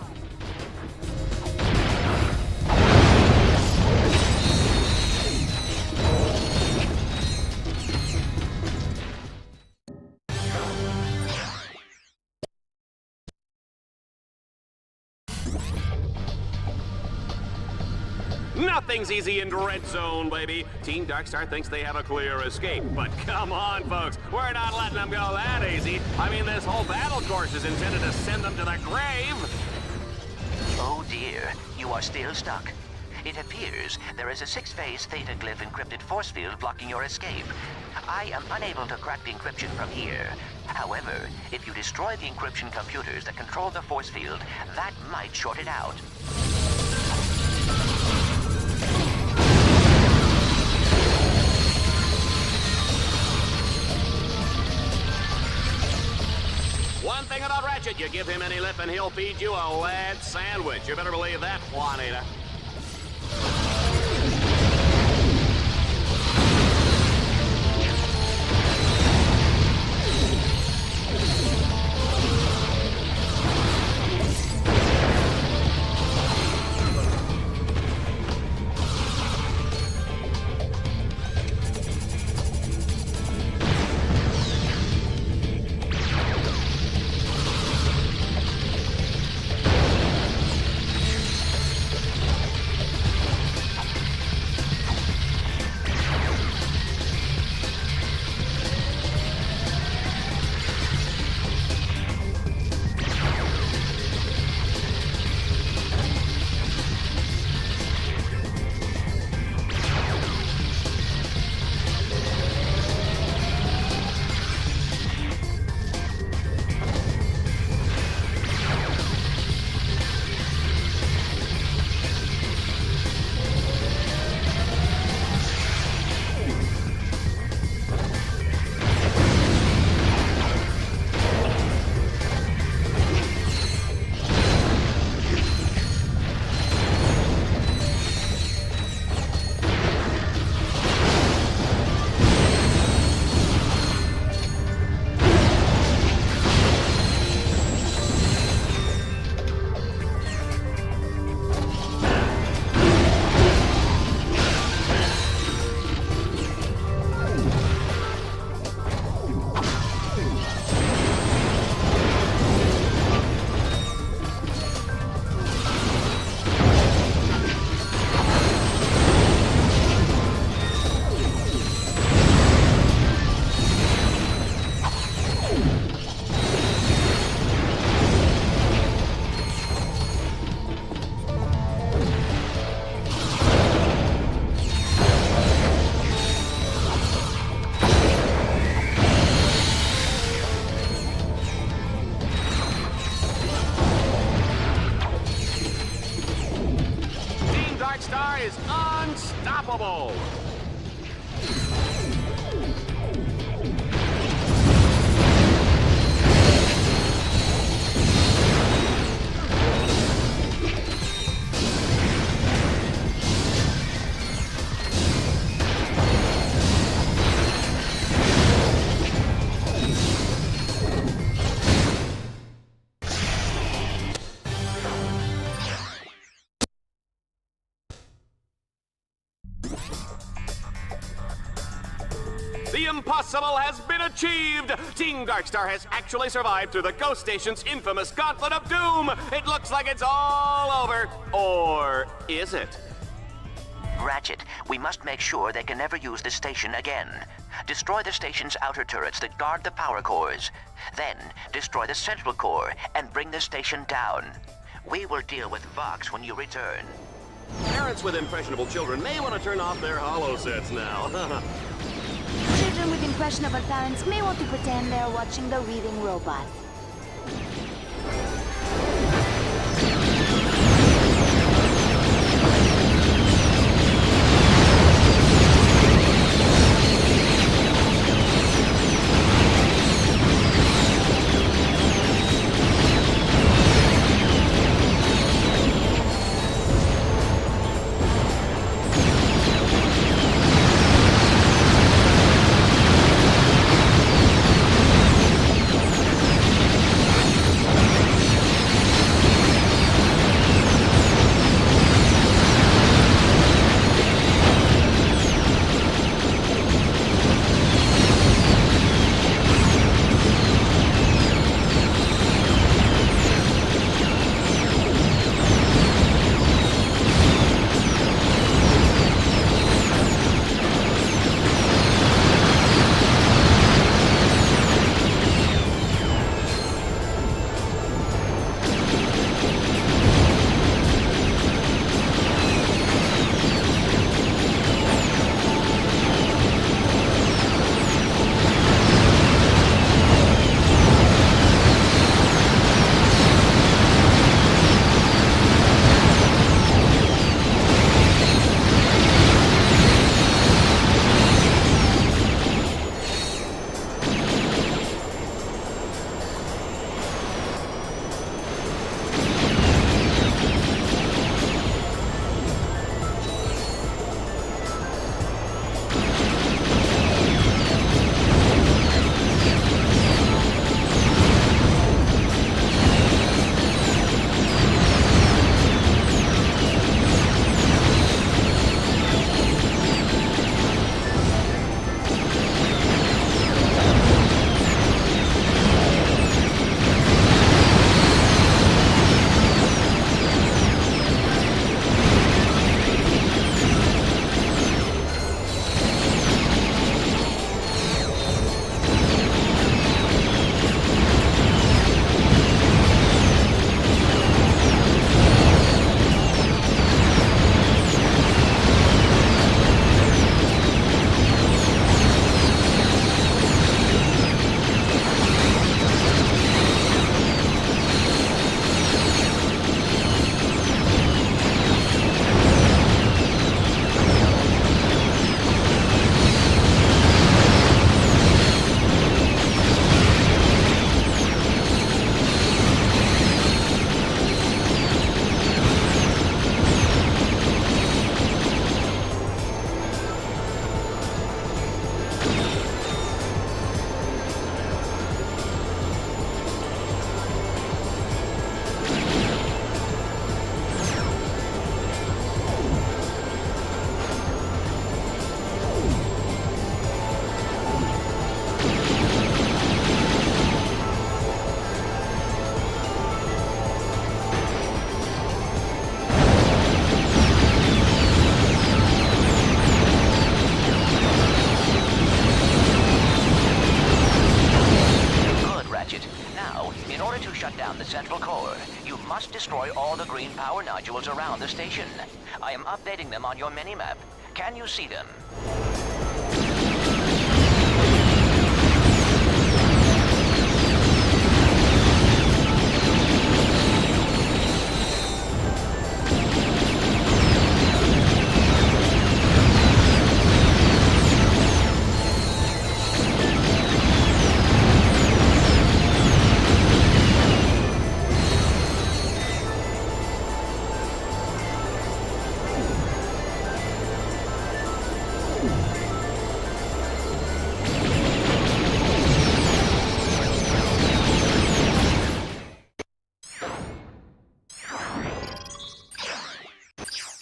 Nothing's easy in Dread Zone, baby. Team Darkstar thinks they have a clear escape, but come on, folks. We're not letting them go that easy. I mean, this whole battle course is intended to send them to the grave. Oh dear, you are still stuck. It appears there is a 6-phase theta glyph encrypted force field blocking your escape. I am unable to crack the encryption from here. However, if you destroy the encryption computers that control the force field, that might short it out. One thing about Ratchet, you give him any lip and he'll feed you a lead sandwich. You better believe that, Juanita. is unstoppable. The impossible has been achieved! Team Darkstar has actually survived through the Ghost Station's infamous Gauntlet of Doom! It looks like it's all over. Or is it? Ratchet, we must make sure they can never use this station again. Destroy the station's outer turrets that guard the power cores. Then, destroy the central core and bring the station down. We will deal with Vox when you return. Parents with impressionable children may want to turn off their holo sets now. Children with impressionable parents may want to pretend they're watching the reading robot. destroy all the green power nodules around the station. I am updating them on your minimap. Can you see them?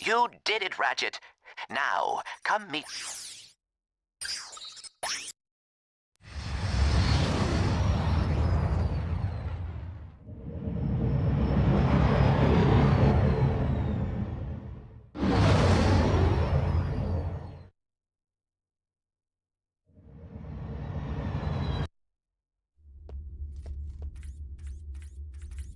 You did it, Ratchet. Now, come meet...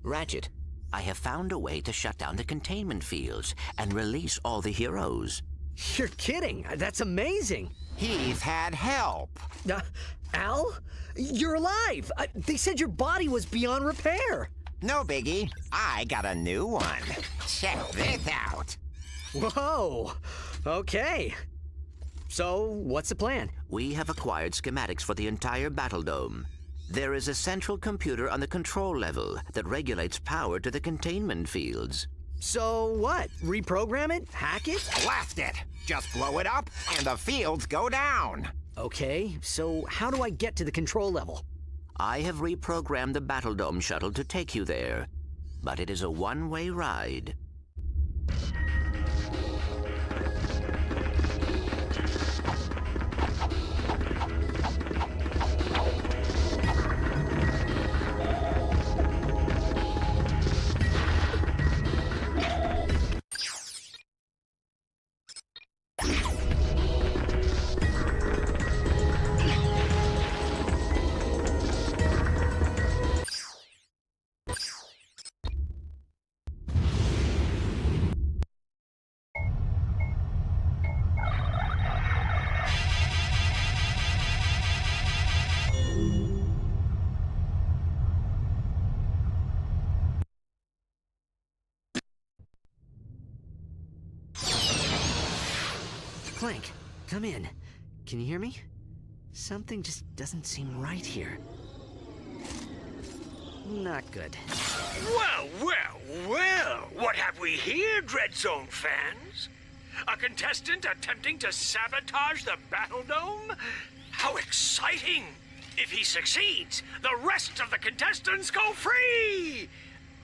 Ratchet, I have found a way to shut down the containment fields and release all the heroes. You're kidding. That's amazing. He's had help. Al? You're alive. They said your body was beyond repair. No biggie. I got a new one. Check this out. Whoa. Okay. So, what's the plan? We have acquired schematics for the entire Battle Dome. There is a central computer on the control level that regulates power to the containment fields. So what? Reprogram it? Hack it? Blast it! Just blow it up, and the fields go down. Okay, so how do I get to the control level? I have reprogrammed the Battle Dome shuttle to take you there, but it is a one-way ride. Clank, come in. Can you hear me? Something just doesn't seem right here. Not good. Well, well, well! What have we here, Dread Zone fans? A contestant attempting to sabotage the Battle Dome? How exciting! If he succeeds, the rest of the contestants go free!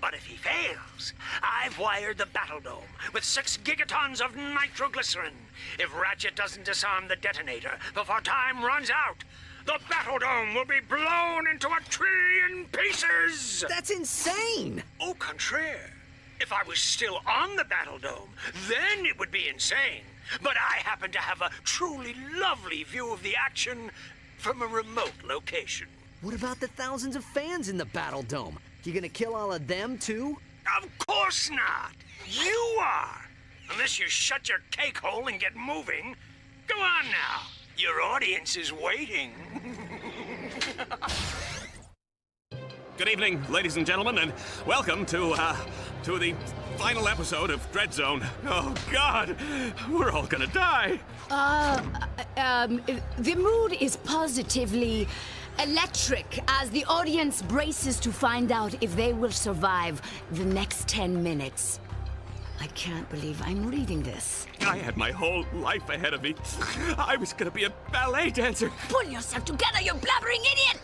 But if he fails, I've wired the Battle Dome with 6 gigatons of nitroglycerin. If Ratchet doesn't disarm the detonator before time runs out, the Battle Dome will be blown into a trillion pieces! That's insane! Au contraire. If I was still on the Battle Dome, then it would be insane. But I happen to have a truly lovely view of the action from a remote location. What about the thousands of fans in the Battle Dome? You gonna kill all of them, too? Of course not! You are! Unless you shut your cake hole and get moving. Go on now. Your audience is waiting. Good evening, ladies and gentlemen, and welcome to the final episode of Dread Zone. Oh, God! We're all gonna die! The mood is positively electric as the audience braces to find out if they will survive the next 10 minutes. I can't believe I'm reading this. I had my whole life ahead of me. I was gonna be a ballet dancer. Pull yourself together, you blabbering idiot!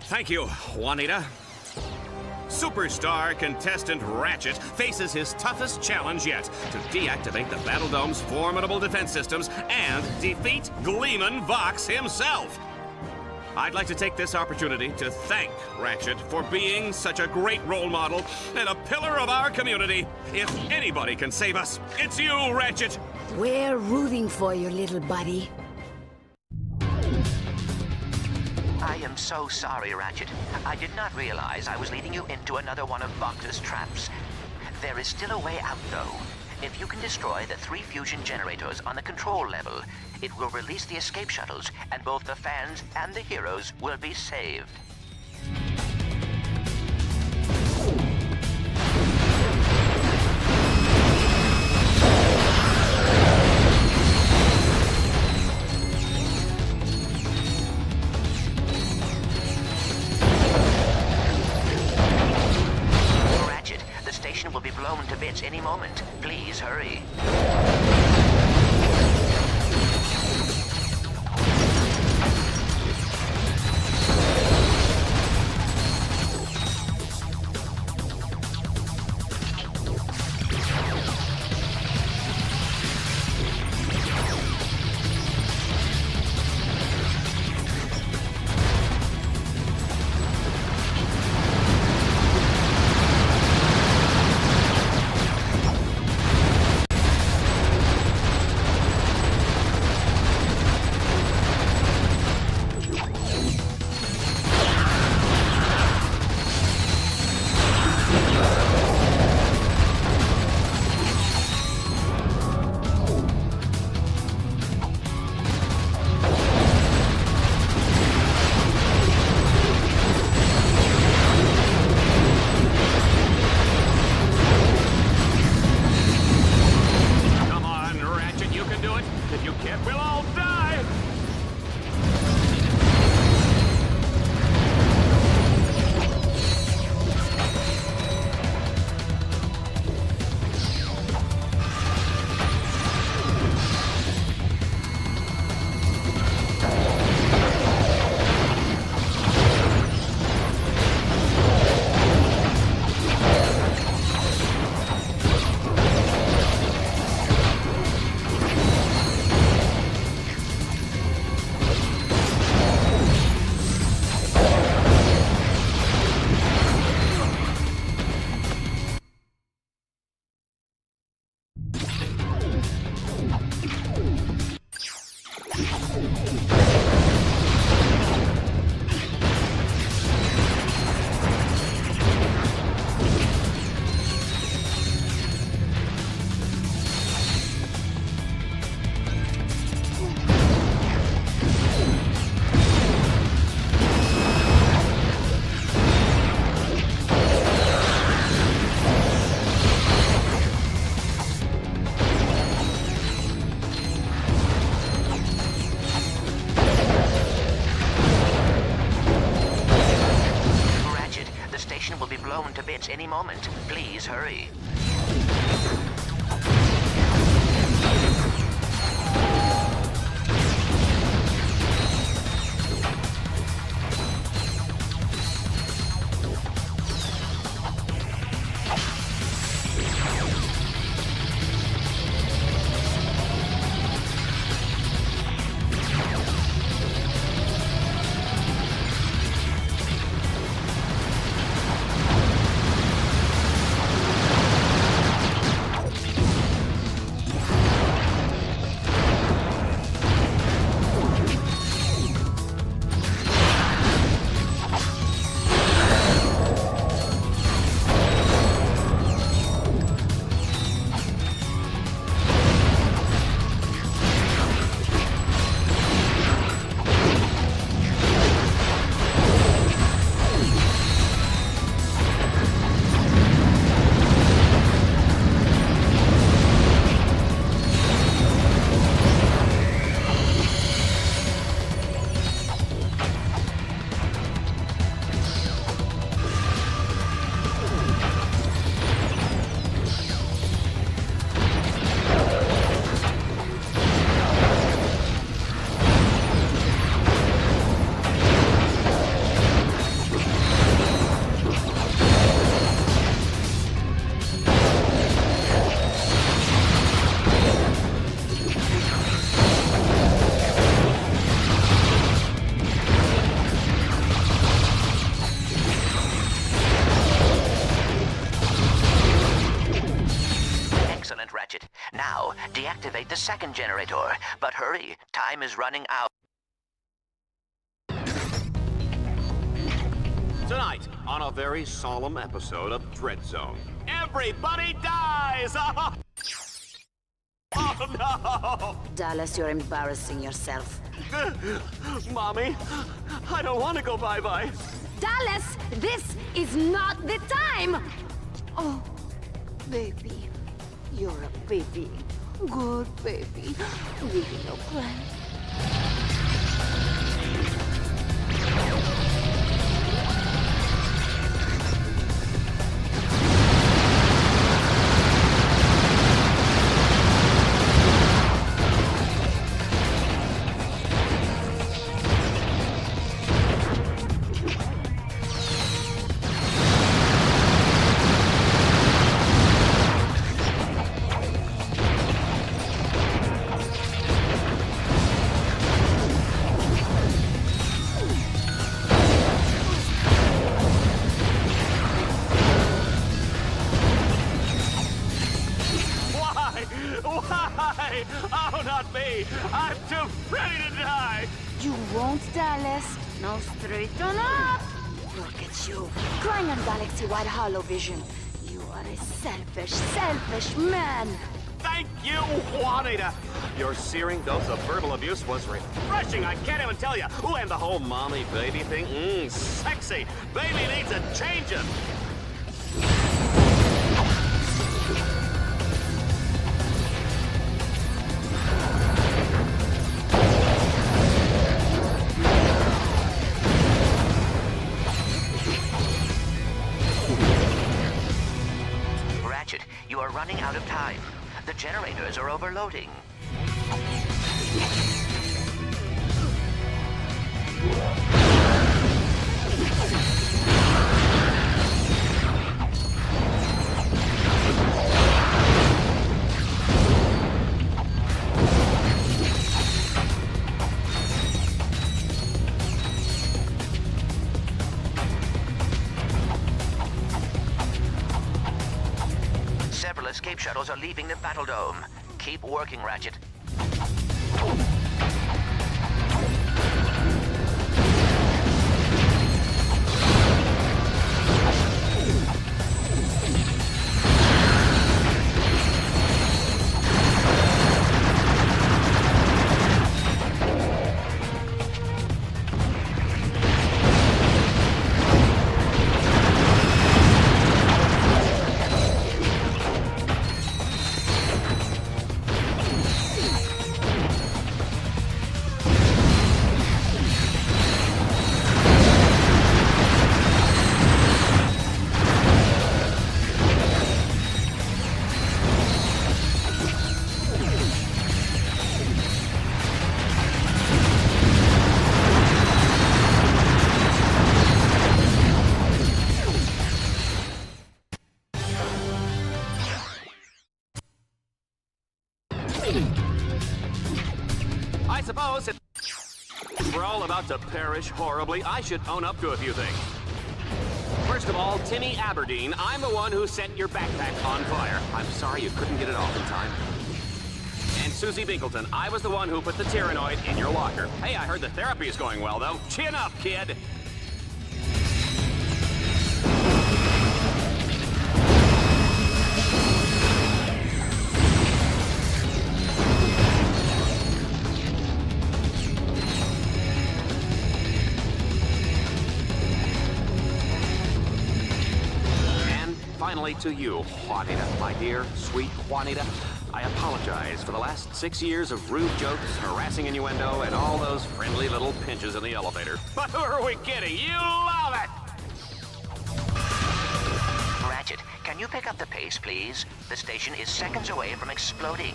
Thank you, Juanita. Superstar contestant Ratchet faces his toughest challenge yet to deactivate the Battle Dome's formidable defense systems and defeat Gleeman Vox himself. I'd like to take this opportunity to thank Ratchet for being such a great role model and a pillar of our community. If anybody can save us, it's you, Ratchet. We're rooting for you, little buddy. I am I'm so sorry, Ratchet. I did not realize I was leading you into another one of Vox's traps. There is still a way out, though. If you can destroy the 3 fusion generators on the control level, it will release the escape shuttles, and both the fans and the heroes will be saved. Ratchet, the station will be blown to bits any moment. Please hurry. Any moment. Please hurry. Now, deactivate the second generator. But hurry, time is running out. Tonight, on a very solemn episode of Dread Zone, everybody dies! Oh no! Dallas, you're embarrassing yourself. Mommy, I don't want to go bye-bye. Dallas, this is not the time! Oh, baby. You're a baby. Good baby. Really no plan. Why? Oh, not me! I'm too ready to die! You won't, Dallas. No straight on up. Look at you, crying on galaxy-wide hollow vision. You are a selfish man. Thank you, Juanita! Your searing dose of verbal abuse was refreshing, I can't even tell you. Ooh, and the whole mommy-baby thing, sexy. Baby needs a change-up. Ratchet, you are running out of time. The generators are overloading. Several escape shuttles are leaving the battle dome. Keep working, Ratchet. I suppose if we're all about to perish horribly, I should own up to a few things. First of all, Timmy Aberdeen, I'm the one who set your backpack on fire. I'm sorry you couldn't get it off in time. And Susie Binkleton, I was the one who put the Tyrannoid in your locker. Hey, I heard the therapy is going well, though. Chin up, kid. Finally to you, Juanita, my dear, sweet Juanita. I apologize for the last 6 years of rude jokes, harassing innuendo, and all those friendly little pinches in the elevator. But who are we kidding? You love it! Ratchet, can you pick up the pace, please? The station is seconds away from exploding.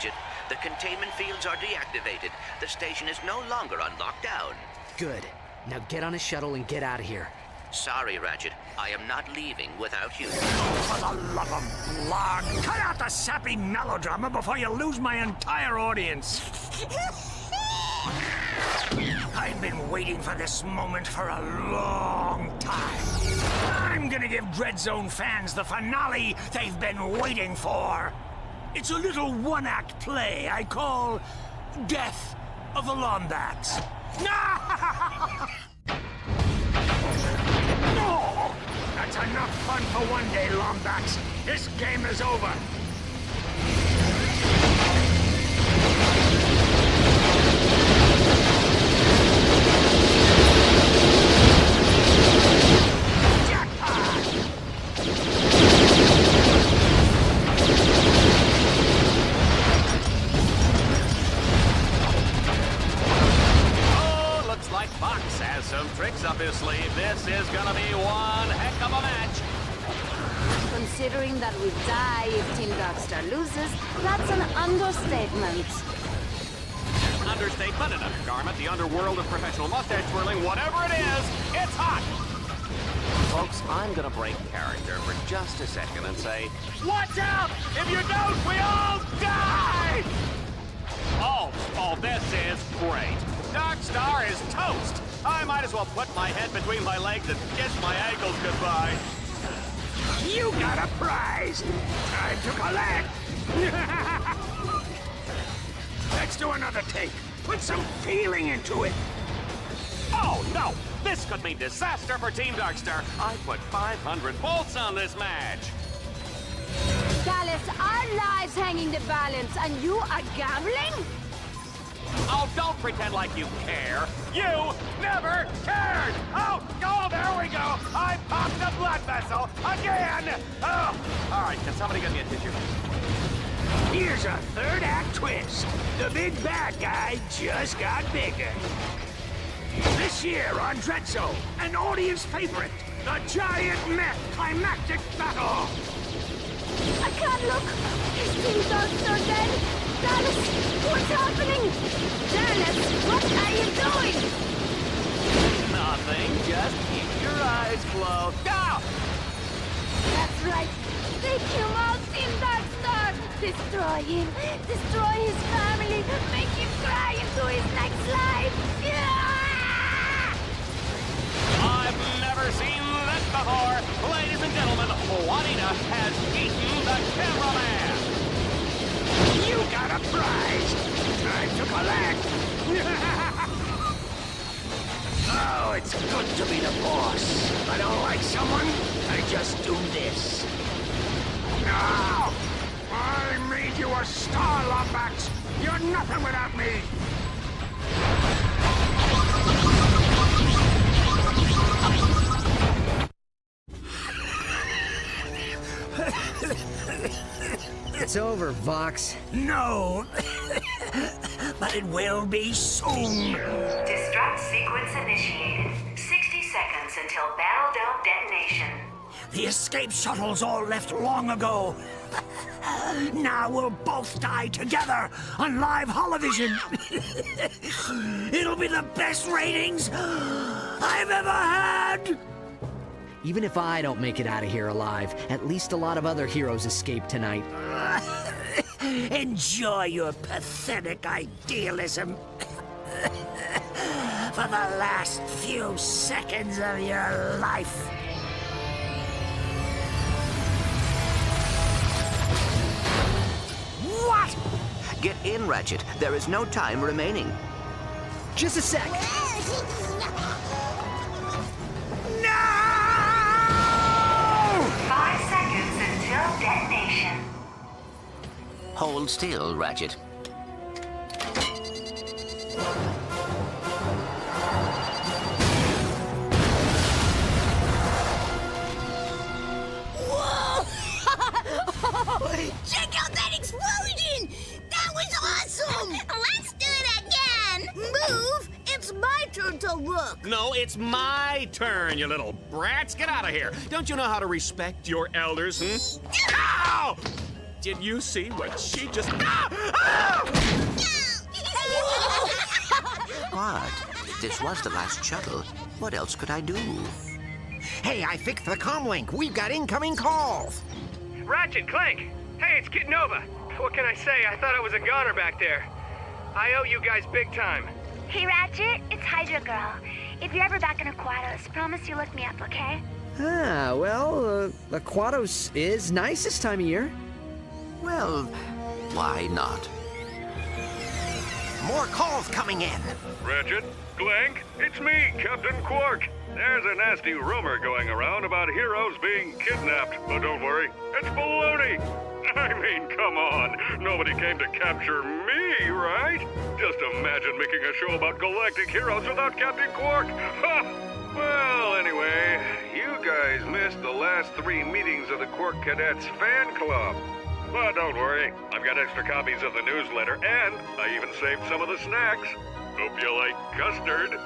Ratchet. The containment fields are deactivated. The station is no longer on lockdown. Good. Now get on a shuttle and get out of here. Sorry, Ratchet. I am not leaving without you. For the love of blood, cut out the sappy melodrama before you lose my entire audience. I've been waiting for this moment for a long time. I'm gonna give Dreadzone fans the finale they've been waiting for. It's a little one-act play I call Death of the Lombats. No! That's enough fun for one day, Lombats. This game is over. Like Fox has some tricks up his sleeve. This is gonna be one heck of a match. Considering that we die if Team Darkstar loses, that's an understatement. Understatement, an undergarment, the underworld of professional mustache twirling, whatever it is, it's hot! Folks, I'm gonna break character for just a second and say, watch out! If you don't, we all die! Oh, this is great. Darkstar is toast! I might as well put my head between my legs and kiss my ankles goodbye. You got a prize! Time to collect! Let's do another take. Put some feeling into it. Oh, no! This could mean disaster for Team Darkstar. I put 500 volts on this match. Dallas, our lives hang in the balance, and you are gambling? Oh, don't pretend like you care. You never cared! Oh, there we go! I popped a blood vessel again! Oh, all right, can somebody get me a tissue? Here's a third act twist. The big bad guy just got bigger. This year on Dreadzone, an audience favorite, the giant mech climactic battle. I can't look! Is Team Darkstar dead? Dallas, what's happening? Dallas, what are you doing? Nothing, just keep your eyes closed. Go! That's right. Take him out, Team Darkstar! Destroy him! Destroy his family! Make him cry into his next life! Yeah! I've never seen this before! Ladies and gentlemen, Juanita has eaten the cameraman! You got a prize! Time to collect! Oh, it's good to be the boss. If I don't like someone, I just do this. No! I made you a star, Lombax! You're nothing without me! It's over, Vox. No! But it will be soon! Destruct sequence initiated. 60 seconds until Battle Dome detonation. The escape shuttles all left long ago. Now we'll both die together on live holovision. It'll be the best ratings I've ever had! Even if I don't make it out of here alive, at least a lot of other heroes escape tonight. Enjoy your pathetic idealism. For the last few seconds of your life. What? Get in, Ratchet. There is no time remaining. Just a sec. No! 5 seconds until detonation. Hold still, Ratchet. Whoa! Check out that explosion! That was awesome! Let's do it again! Move! It's my turn to look! No, it's my turn, you little brats. Get out of here. Don't you know how to respect your elders, hmm? Ow! Did you see what she just... What? This was the last shuttle. What else could I do? Hey, I fixed the comlink. We've got incoming calls. Ratchet Clank! Hey, it's Kid Nova. What can I say? I thought I was a goner back there. I owe you guys big time. Hey, Ratchet, it's Hydra Girl. If you're ever back in Aquatos, promise you look me up, okay? Ah, well, Aquatos is nice this time of year. Well, why not? More calls coming in. Ratchet, Clank, it's me, Captain Quark. There's a nasty rumor going around about heroes being kidnapped, but don't worry, it's baloney. I mean, come on, nobody came to capture me, right? Just imagine making a show about galactic heroes without Captain Quark. Ha! Well, anyway, you guys missed the last 3 meetings of the Quark Cadets fan club. But don't worry, I've got extra copies of the newsletter, and I even saved some of the snacks. Hope you like custard.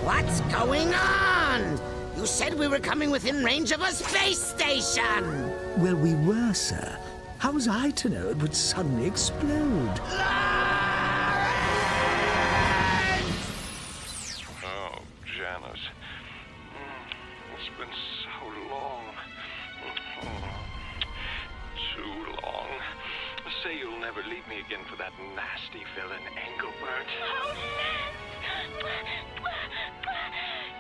What's going on? You said we were coming within range of a space station! Well, we were, sir. How was I to know it would suddenly explode? Oh, Janice. It's been so long. Too long. Say you'll never leave me again for that nasty villain, Engelbert. Oh,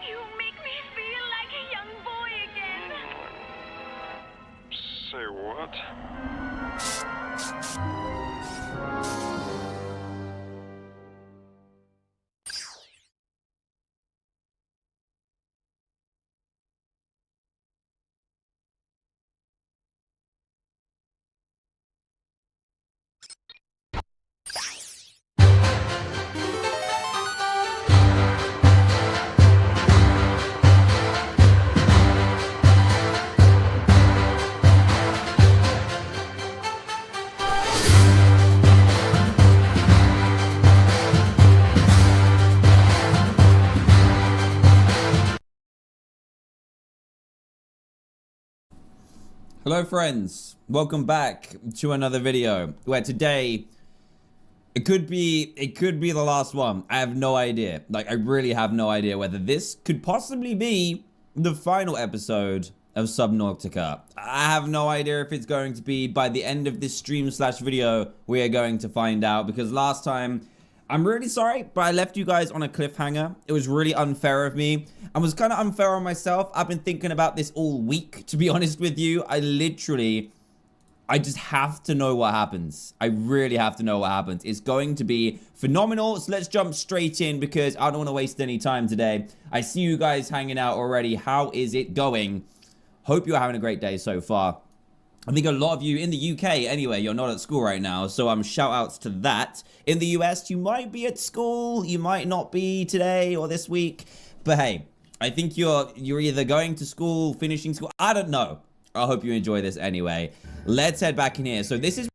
you make me feel like a young boy again. Say what? Hello friends, welcome back to another video where today it could be the last one. I have no idea. Like, I really have no idea whether this could possibly be the final episode of Subnautica. I have no idea if it's going to be. By the end of this stream / video, we are going to find out, because last time, I'm really sorry, but I left you guys on a cliffhanger. It was really unfair of me. I was kind of unfair on myself. I've been thinking about this all week, to be honest with you. I just have to know what happens. I really have to know what happens. It's going to be phenomenal. So let's jump straight in, because I don't want to waste any time today. I see you guys hanging out already. How is it going? Hope you're having a great day so far. I think a lot of you in the UK, anyway, you're not at school right now, so shout outs to that. In the US, you might be at school, you might not be today or this week, but hey, I think you're either going to school, finishing school, I don't know. I hope you enjoy this anyway. Let's head back in here. So this is